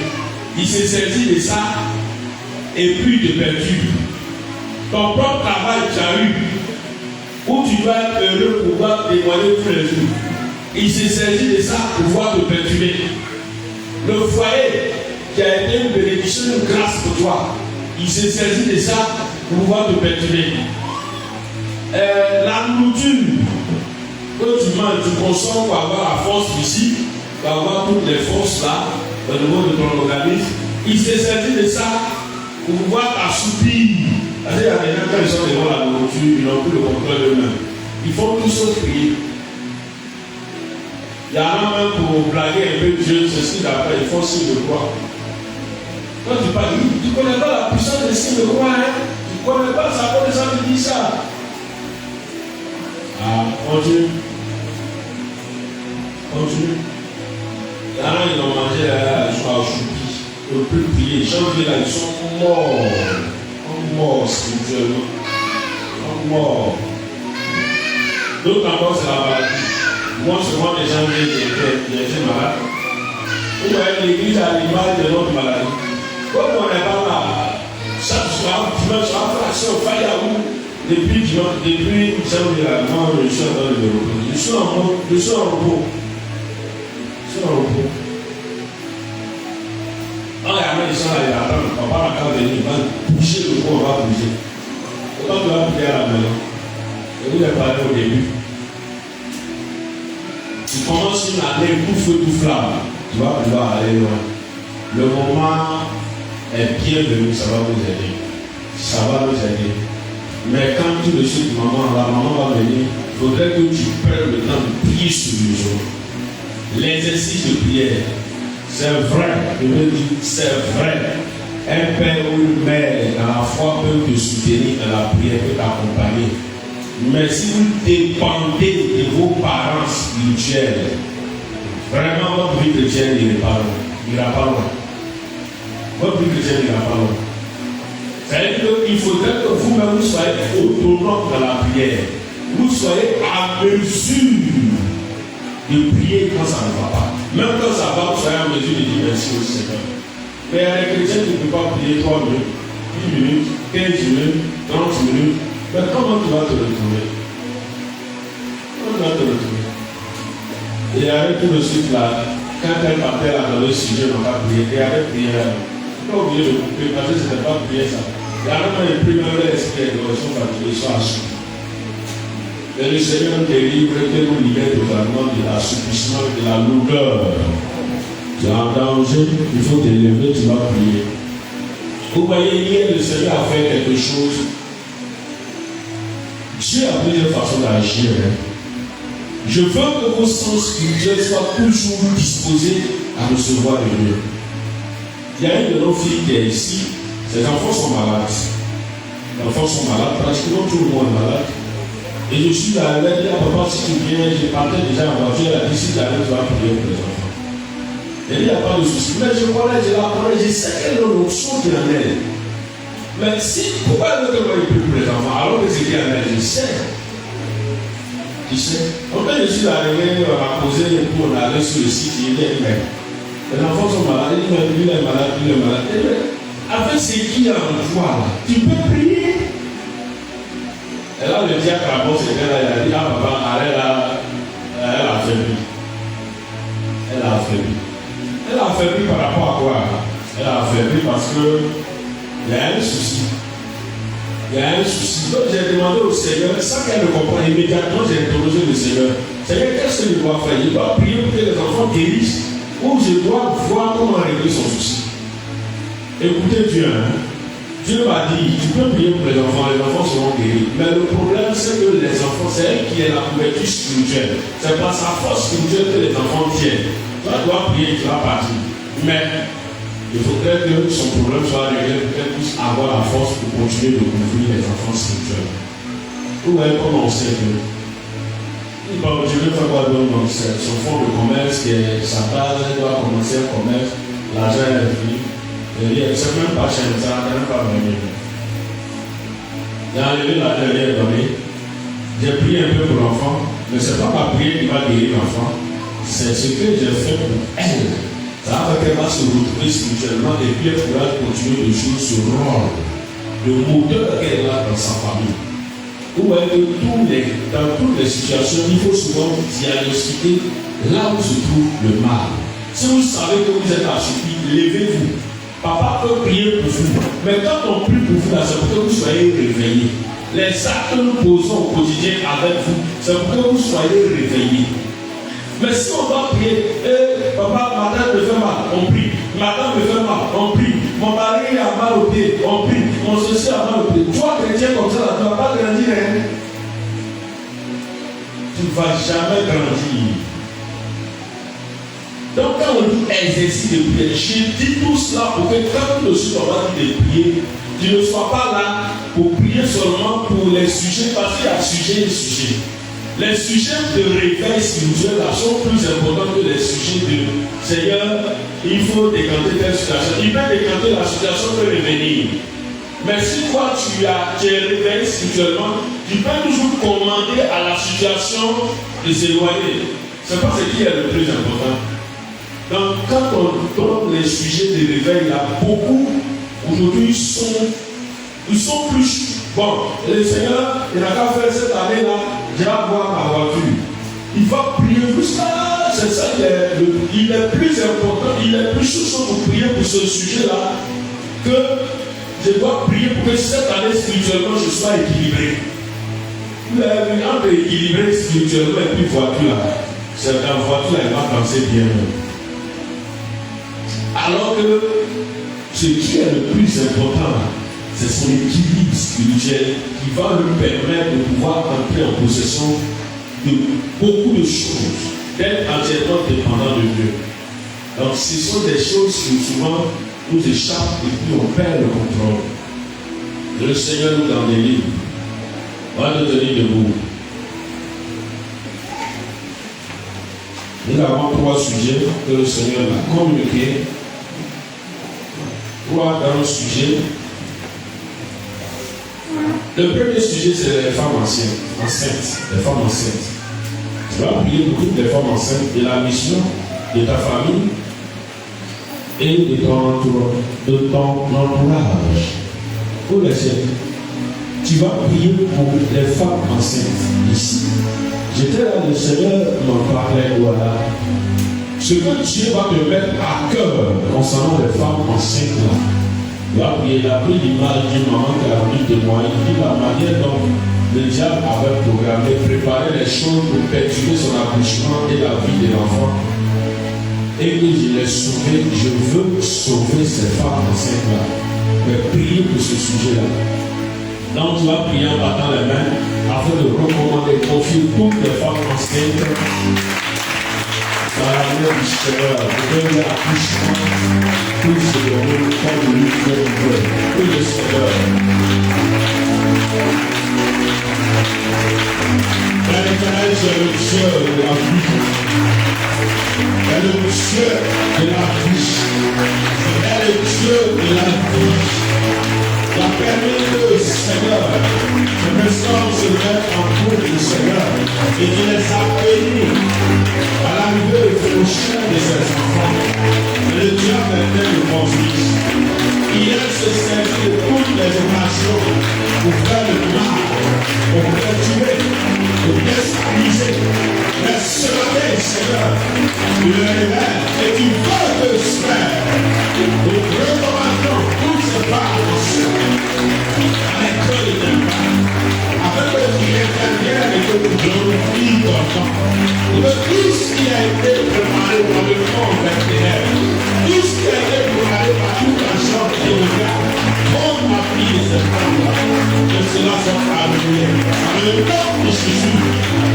il se saisit de ça et puis il te perturbe. Ton propre travail que tu as eu, où tu dois être heureux pour pouvoir témoigner tous les jours, il se saisit de ça pour pouvoir te perturber. Le foyer qui a été une bénédiction, une grâce pour toi, il se saisit de ça pour pouvoir te perturber. La nourriture Quand tu manges, tu consommes pour avoir la force physique, pour avoir toutes les forces là, au niveau de ton organisme. Il s'est servi de ça pour pouvoir assoupir. Parce qu'il y a des gens, quand ils sont devant la nourriture, ils n'ont plus le contrôle d'eux-mêmes. Ils font tout sauf prier. Il y en a même pour blaguer un peu Dieu, c'est ce qu'ils appellent, ils font signe de croix. Quand tu parles, tu ne connais pas la puissance des signes de croix, hein? Tu ne connais pas ça, comme ça tu dis ça. Ah, continue. Continue. Il y en a, ils ont mangé là, ils sont assoupis. Ils ne peuvent plus prier. Janvier là, ils sont morts. Ils sont morts spirituellement. Ils sont morts. D'autres encore, c'est la maladie. Moi, souvent, les gens étaient malades. Vous voyez, l'église à l'image de notre maladie. Comme on n'est pas là, chaque soir, dimanche soir, fraction, Fayaou, depuis janvier là, moi, je suis en train de me reposer. Je suis en repos. Je suis en repos. Quand les amants, ils sont là, ils attendent. Papa va quand venir, il va bouger le corps, on va bouger. Quand tu vas prier à la maison, je vous ai parlé au début. Tu commences une année tout feu, tout flamme. Tu vas pouvoir aller loin. Le moment est bienvenu, ça va vous aider. Ça va nous aider. Mais quand tout de suite, la maman va venir, il faudrait que tu prennes le temps de prier sur le jour. L'exercice de prière, c'est vrai, je veux dire, c'est vrai. Un père ou une mère dans la foi peut te soutenir dans la prière, peut t'accompagner. Mais si vous dépendez de vos parents spirituels, vraiment votre vie chrétienne n'ira pas loin. Votre vie chrétienne n'ira pas loin. C'est-à-dire qu'il faudrait que vous-même vous soyez autonome dans la prière. Vous soyez à mesure de prier quand ça ne va pas. Même quand ça va, vous soyez à mesure de dire merci au Seigneur. Mais il y a des chrétiens qui ne peuvent pas prier 3 minutes, 10 minutes, 15 minutes, 30 minutes. Mais comment tu vas te retrouver? Comment tu vas te retrouver? Et avec tout de suite là, quand elle m'appelle dans le sujet, on va prier. Et avec prière, il ne faut pas oublier de couper parce que ce n'est pas prier ça. Il y a même un prix dans l'esprit de sont fatigués, ils sont assoupis. Et le Seigneur nous délivre que nous libère totalement de l'assoupissement et de la lourdeur. Tu es en danger, il faut te lever, tu vas prier. Vous voyez, hier le Seigneur a fait quelque chose. Dieu a plusieurs façons d'agir. Je veux que vos sens spirituels soient toujours disposés à recevoir de Dieu. Il y a une de nos filles qui est ici. Ses enfants sont malades. Les enfants sont malades, pratiquement tout le monde est malade. Et je suis allé dire à papa, si tu viens, je partais déjà en voiture, elle a dit si tu allais, tu vas prier pour les enfants. Elle dit, il n'y a pas de souci. Mais je connais, je la connais, je sais quelle est l'option qui en est. Mais si, pourquoi elle ne te voit plus pour les enfants alors que c'est qui en est, je sais. Tu sais. Donc quand je suis arrivé, on a posé les pots, on est allé sur le site, il dit, mais les enfants sont malades, il dit, mais lui il est malade, lui il est malade. Et bien, avec ce qui est en toi, tu peux prier. Et là, le diacre à la bosse était là, il a dit, ah papa, elle a affaibli. Elle a affaibli. Elle a affaibli par rapport à quoi? Elle a affaibli parce que il y a un souci. Il y a un souci. Donc j'ai demandé au Seigneur, sans qu'elle ne comprenne, immédiatement j'ai interrogé le Seigneur. Seigneur, qu'est-ce que je dois faire? Je dois prier pour que les enfants guérissent ou je dois voir comment régler son souci? Écoutez Dieu, hein? Dieu m'a dit, tu peux prier pour les enfants seront guéris. Mais le problème, c'est que les enfants, c'est elle qui est la couverture spirituelle. C'est par sa force spirituelle que les enfants viennent. Tu dois prier, tu vas partir. Mais il faudrait que son problème soit réglé pour qu'elle puisse avoir la force pour continuer de couvrir les enfants spirituels. Vous voyez comment on sait que il va continuer à faire quoi donc son fonds de commerce, qui est sa base, elle doit commencer un commerce, l'argent est venu. C'est même pas cher, ça n'a même pas venu. J'ai enlevé la dernière donnée. J'ai prié un peu pour l'enfant, mais ce n'est pas ma prière qui va guérir l'enfant. C'est ce que j'ai fait pour elle. Ça va faire qu'elle va se retrouver spirituellement et puis elle pourra continuer de jouer ce rôle. Le moteur qu'elle a dans sa famille. Vous voyez que dans toutes les situations, il faut souvent diagnostiquer là où se trouve le mal. Si vous savez que vous êtes assoupi, levez-vous. Papa peut prier pour vous. Mais quand on prie pour vous, c'est pour que vous soyez réveillés. les actes que nous posons au quotidien avec vous, c'est pour que vous soyez réveillés. Mais si on va prier, papa, madame me fait mal, on prie. Madame me fait mal, on prie. Mon mari a mal au pied, on prie. Mon ceci a mal au pied. Toi, chrétien comme ça, tu ne vas pas grandir. Hein? Tu ne vas jamais grandir. Donc, quand on dit exercice de prière, je dis tout cela pour que quand le Seigneur va dire de prier, tu ne sois pas là pour prier seulement pour les sujets, parce qu'il y a sujet et sujet. Les sujets de réveil spirituel là sont plus importants que les sujets de Seigneur, il faut décanter telle situation. Il peut décanter, la situation peut revenir. Mais si toi tu es réveillé spirituellement, tu peux toujours commander à la situation de s'éloigner. C'est pas ce qui est le plus important. Donc quand on donne les sujets de réveil là, beaucoup aujourd'hui ils sont plus. Bon, le Seigneur, il n'a qu'à faire cette année-là, je vais avoir ma voiture. Il va prier pour ça. C'est ça il est plus important, il est plus chaud pour prier pour ce sujet-là que je dois prier pour que cette année spirituellement je sois équilibré. Entre équilibré spirituellement et puis voiture là, c'est la voiture là, elle va penser bien. Alors que ce qui est le plus important, c'est son équilibre spirituel qui va lui permettre de pouvoir entrer en possession de beaucoup de choses, d'être entièrement dépendant de Dieu. Donc ce sont des choses qui souvent nous échappent et puis on perd le contrôle. Le Seigneur nous en délivre. On va nous tenir debout. Nous avons 3 sujets que le Seigneur a communiqués. 3 grands sujets. Le premier sujet, c'est les femmes enceintes. Les femmes enceintes. Tu vas prier pour toutes les femmes enceintes de la mission, de ta famille et de ton entourage. Pour les jeunes, tu vas prier pour les femmes enceintes ici. J'étais là, le Seigneur m'en parlait, voilà. Ce que Dieu va te mettre à cœur concernant les femmes enceintes là. Il a pris l'image d'une maman qui a voulu témoigner, il dit la manière dont le diable avait programmé, préparé les choses pour perturber son accouchement et la vie de l'enfant. Et il dit, je l'ai sauvé, je veux sauver ces femmes enceintes-là. Mais priez pour ce sujet-là. Donc tu vas prier en battant les mains afin de recommander, confier toutes les femmes enceintes dans la main du Seigneur, pour que l'accouchement puisse se dérouler comme lui veut. Que le Seigneur. L'Éternel, c'est le Dieu de la vie. C'est le Dieu de la vie. C'est le Dieu de la vie. Il a permis le Seigneur, que les hommes se mettent en couple du Seigneur et qu'il les a bénis à l'arrivée prochaine de ses enfants. Le diable était le conduit. Il aime se servir de toutes les occasions pour faire le mal, pour faire tuer, pour déstabiliser. Mais ce matin, Seigneur, tu le révèles et tu veux te faire. Nous recommandons toutes ces parts à l'école de départ, afin que tu interviennes et que tu glorifies ton nom. De tout ce qui a été préparé par le monde vétérinaire, tout ce qui a été préparé par tout un genre de regard, comme ma fille et ses femmes-là, que cela soit arrivé. Dans le nom de Jésus,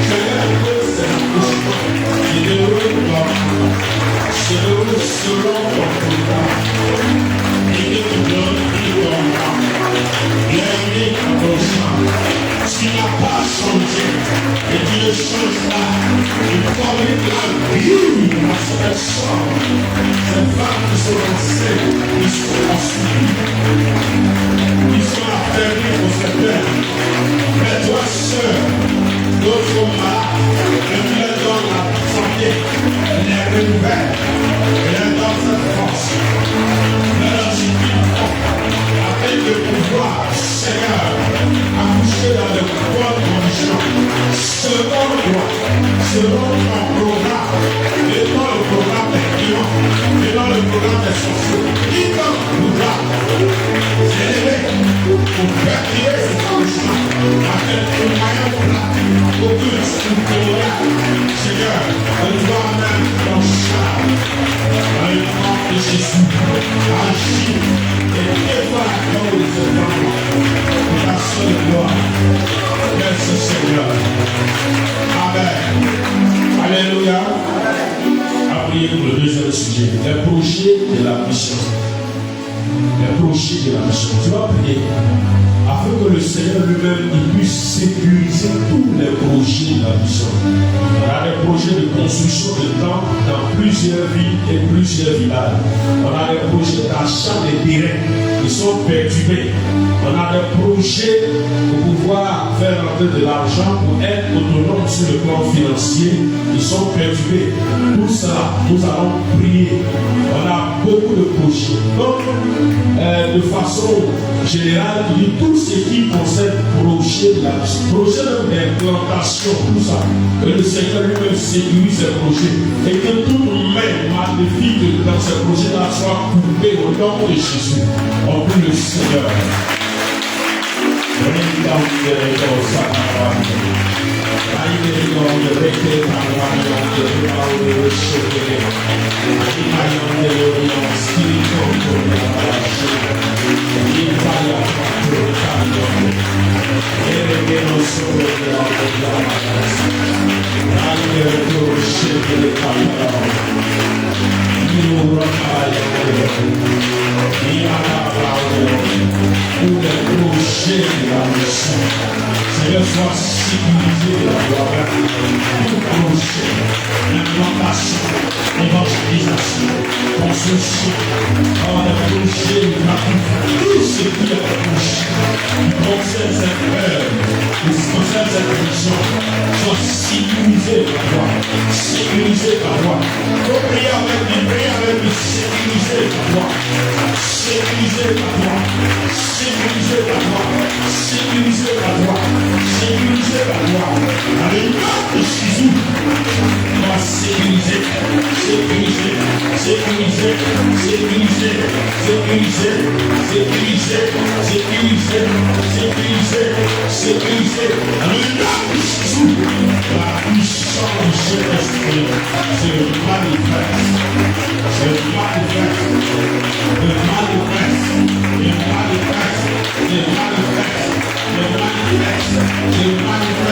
Seigneur, que c'est l'accouchement qui déroule dans se déroule selon ton programme. Et que tu glorifies ton nom. Bienvenue à ton champ. Tu n'as pas changé et tu ne changes pas. Tu fabriques la vie à cette personne. Ces femmes qui sont enceintes, qui sont assumies, qui sont affaiblis pour cette terre. Mais toi, sœur, d'autres malades, que tu leur donnes la santé, les renouvelles, et leur donnes cette force. Leur suffit afin de pouvoir, Seigneur, accoucher dans de bonnes conditions, selon toi, selon ton programme, et dans le programme des clients, et dans le programme des sorciers. Quiconque voudra s'élever pour faire tirer cet accouchement, Seigneur, donne-moi ton charme. Dans le nom de Jésus, agis et dévoile la cause de ta seule gloire. Merci Seigneur. Amen. Alléluia. À prier pour le deuxième sujet, les projets de la mission. Les projets de la mission. Tu vas prier afin que le Seigneur lui-même puisse sécuriser tous les projets de la mission. On a des projets de construction de temple dans plusieurs villes et plusieurs villages. On a des projets d'achat des terrains qui sont perturbés. On a des projets pour pouvoir faire rentrer de l'argent pour être autonome sur le plan financier qui sont perturbés. Tout ça, nous allons prier. On a beaucoup de projets. Donc, de façon générale, il dit tout ce qui concerne projet de la mission, projet d'implantation, tout ça, que le Seigneur lui-même sécurise ces projets et que toute main maléfique dans ces projets-là soit coupée au nom de Jésus. On prie le Seigneur. Seigneur, soit sécurisé de la gloire. Tout projet, l'implantation, l'évangélisation, construction, les projets gratuits, tout ce qui est proche, qui concerne cette œuvre, qui concerne cette mission, soit sécurisé par toi. Sécurisé par toi. Faut prier avec lui, sécurisé par toi. Sécurisé par toi. Sécurisé par toi. Sécurisé par toi. Sécurisé par toi. Dans le nom de Jésus, on va sécuriser, sécuriser, sécuriser, sécuriser, sécuriser, sécuriser, sécuriser, sécuriser, sécuriser. Dans le nom de Jésus, la puissance du Saint-Esprit se manifeste, se manifeste, se manifeste, se manifeste, se manifeste.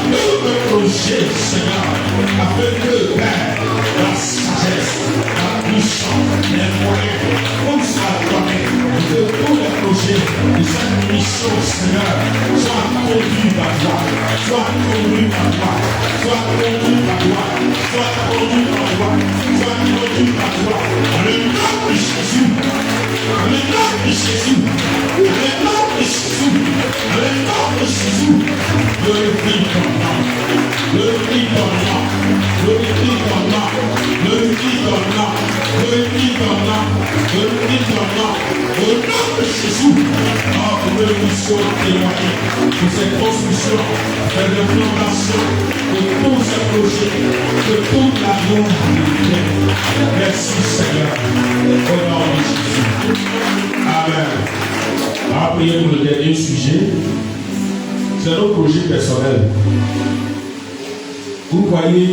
Le projet, Seigneur, afin que la sagesse, la puissance, les moyens, comme ça donné, que tous les projets de cette mission, Seigneur, soient conduits par toi, soient conduits par toi, soient conduits par toi, soient conduits par toi, soient conduits par toi, dans le nom de Jésus. Le nom de Jésus, le nom de Jésus, le nom de Jésus, glorifie ton nom, glorifie ton nom, glorifie ton nom, glorifie ton nom, glorifie ton nom, glorifie ton nom, au nom de Jésus. Oh, que nous soyons témoignés de cette construction, de l'implantation, de tous ces projets, de toute la gloire. Merci Seigneur, au nom de Jésus. Amen. On va prier pour le dernier sujet. C'est nos projets personnels. Vous voyez,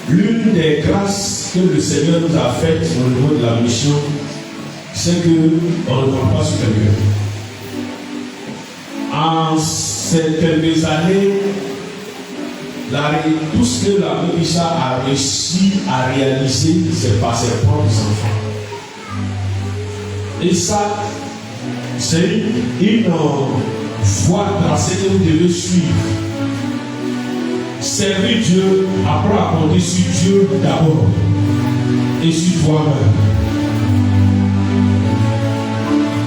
l'une des grâces que le Seigneur nous a faites au niveau de la mission, c'est qu'on ne prend pas sur quelqu'un. En ces quelques années, tout ce que la Médissa a réussi à réaliser, c'est par ses propres enfants. Et ça, c'est une voie tracée que vous devez suivre. Servir Dieu, apprends à compter sur Dieu d'abord et sur toi-même.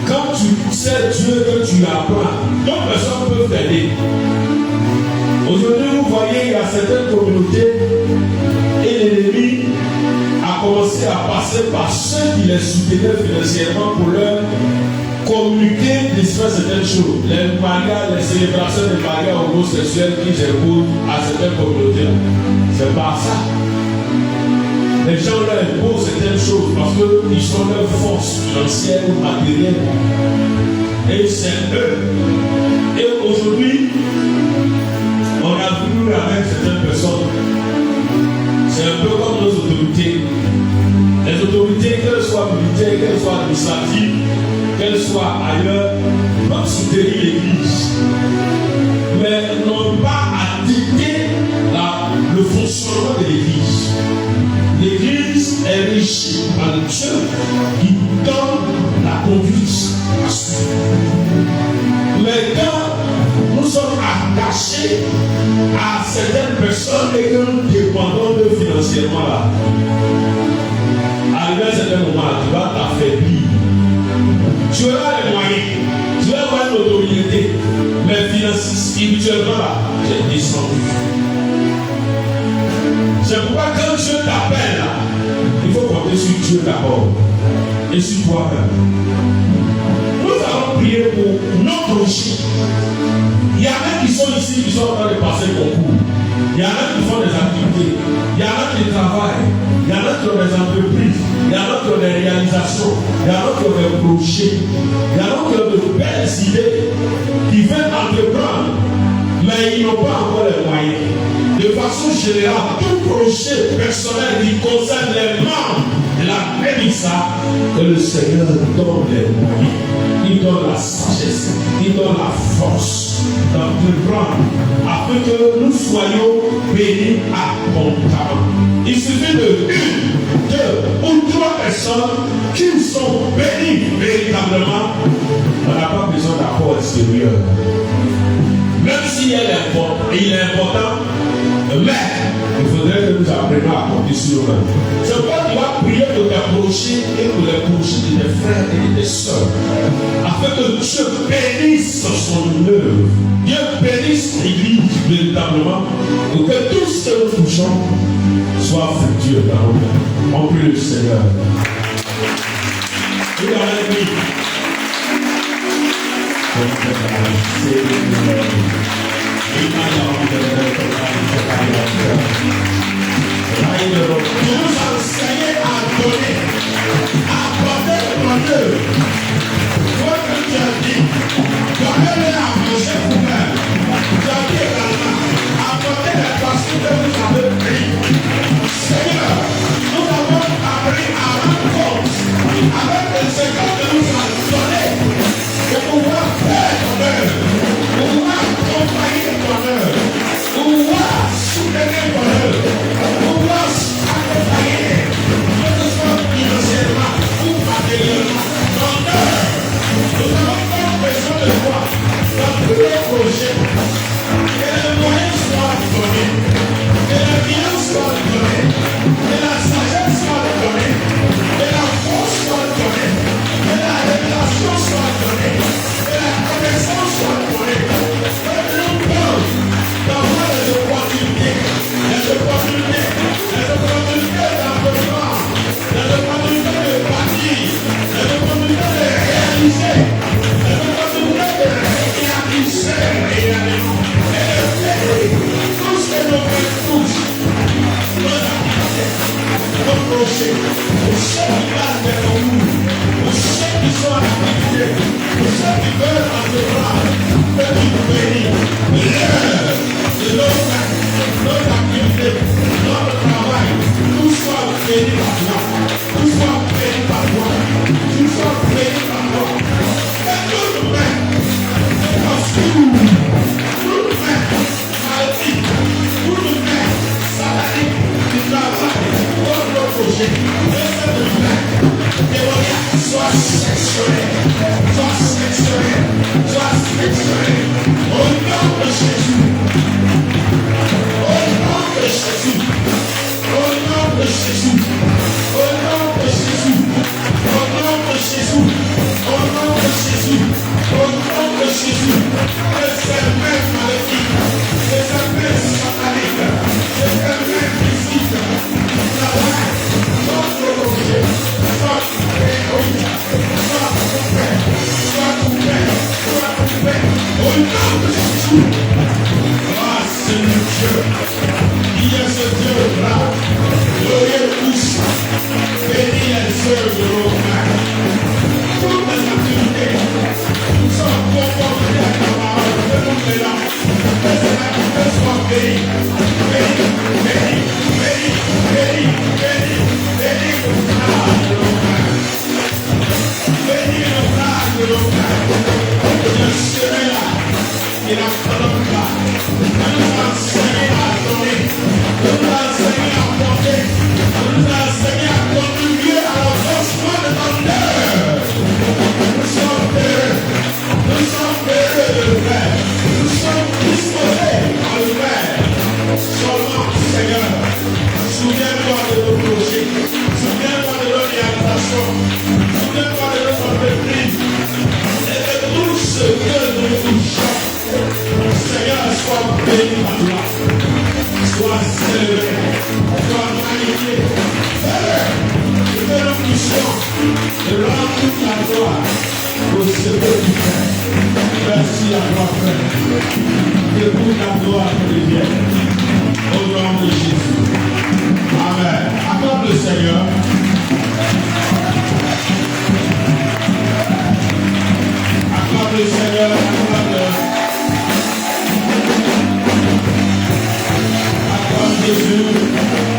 Quand tu sais Dieu que tu apprends, d'autres personnes peuvent t'aider. Aujourd'hui, vous voyez, il y a certaines communautés et l'ennemi a commencé à passer par ceux qui les soutenaient financièrement pour leur communiquer de faire certaines choses. Les mariages, les célébrations des mariages homosexuels qu'ils écoutent à certaines communautés. C'est pas ça. Les gens leur imposent certaines choses parce qu'ils sont leur force financière ou matérielle. Et c'est eux. Et aujourd'hui, on a voulu avec certaines personnes. C'est un peu comme nos autorités. Les autorités, qu'elles soient militaires, qu'elles soient administratives, qu'elles soient ailleurs, peuvent soutenir l'Église. Mais n'ont pas à dicter le fonctionnement de l'Église. L'Église est riche par Dieu qui donne la conduite à suivre. Mais quand nous sommes attachés à certaines personnes et que nous dépendons d'eux financièrement là, arrivé à un certain moment, tu vas t'affaiblir. Tu auras les moyens, tu vas avoir une autorité, mais financièrement, spirituellement là, j'ai descendu. C'est pourquoi quand Dieu t'appelle là, il faut compter sur Dieu d'abord et sur toi-même. Nous allons prier pour nos projets. Il y en a qui sont ici, qui sont en train de passer le concours. Il y en a qui font des activités. Il y en a qui travaillent. Il y en a qui ont des entreprises. Il y en a qui ont des réalisations. Il y en a qui ont des projets. Il y en a qui ont de belles idées qui veulent entreprendre, mais ils n'ont pas encore les moyens. De façon générale, tout projet personnel qui concerne les membres de la Médissa, que le Seigneur donne les moyens, il donne la sagesse, il donne la force d'entreprendre afin que nous soyons bénis abondamment. Il suffit de une, deux ou trois personnes qui sont bénies véritablement. On n'a pas besoin d'apport extérieur. Même si il est important, mais il faudrait que nous apprenions à compter sur nous-mêmes. C'est pourquoi tu vas prier pour tes projets et pour les projets de tes frères et de tes soeurs, afin que Dieu bénisse son œuvre, Dieu bénisse l'Église véritablement, pour que tout ce que nous touchons soit fructueux dans nos vies. On prie le Seigneur. Et dans la vie, tu nous enseignes à donner, à porter le bonheur. Toi que tu as dit, donnez-le à manger vous-même. Tu as dit également, apportez les passions que vous avez pris. Seigneur, nous avons appris à rendre compte avec le Seigneur que nous a donné pour pouvoir faire ton œuvre, pour pouvoir accompagner ton œuvre, pour pouvoir soutenir ton œuvre, pour pouvoir accompagner, que ce soit financièrement ou matériellement, ton œuvre. Nous avons comme besoin de toi dans tous les projets, que les moyens soient donnés, que les biens soient donnés, que la sagesse soit donnée, que la force soit donnée, que la révélation soit donnée, que la connaissance soit donnée, que nous donne d'avoir les opportunités d'environnement, les opportunités de bâtir, les opportunités de réaliser, les opportunités de réaliser réellement, et de faire tout ce que nos mains touchent, nos activités, nos projets, pour ceux qui passent devant nous, pour ceux qui sont en activité, pour ceux qui veulent entreprendre, que tu nous bénis, l'heure de nos mains, nos activités, notre travail, tout soit béni par toi, tout soit béni par toi, tout soit béni par toi. Et tout nous met obscur, tout nous met maladie, tout nous met salarié du travail, notre projet, de cette main, démoniaque, soit sectionné, soit sectionné, soit sectionné, au nom de Jésus. Au nom de Jésus, au nom de Jésus, au nom de Jésus, au nom de Jésus, au nom de Jésus, au nom de Jésus, que ces mains maléfiques, que ces mains sataniques, que ces mains physiques, travaillent notre projet, soit coupé, soit coupé, au nom de Jésus. Ah, Seigneur Dieu, qui est ce Dieu-là, glorieux pousse Je serai là. Il a pas nous a enseigné à donner, nous a enseigné à porter, nous a enseigné à contribuer à l'avancement de ton œuvre. Nous sommes heureux de le faire. Nous sommes disposés à le faire. Seulement, Seigneur, souviens-toi de nos projets, souviens-toi de nos réalisations, souviens-toi de nos entreprises et de tout ce que nous touchons. Seigneur, sois béni par toi, sois célébré, sois magnifié. Que nous puissions te rendre toute la gloire pour ce que tu fais. Merci à toi, Frère. Que toute la gloire te revienne. Au nom de Jésus. Amen. Acclame le Seigneur. Acclame le Seigneur. Acclame Jésus.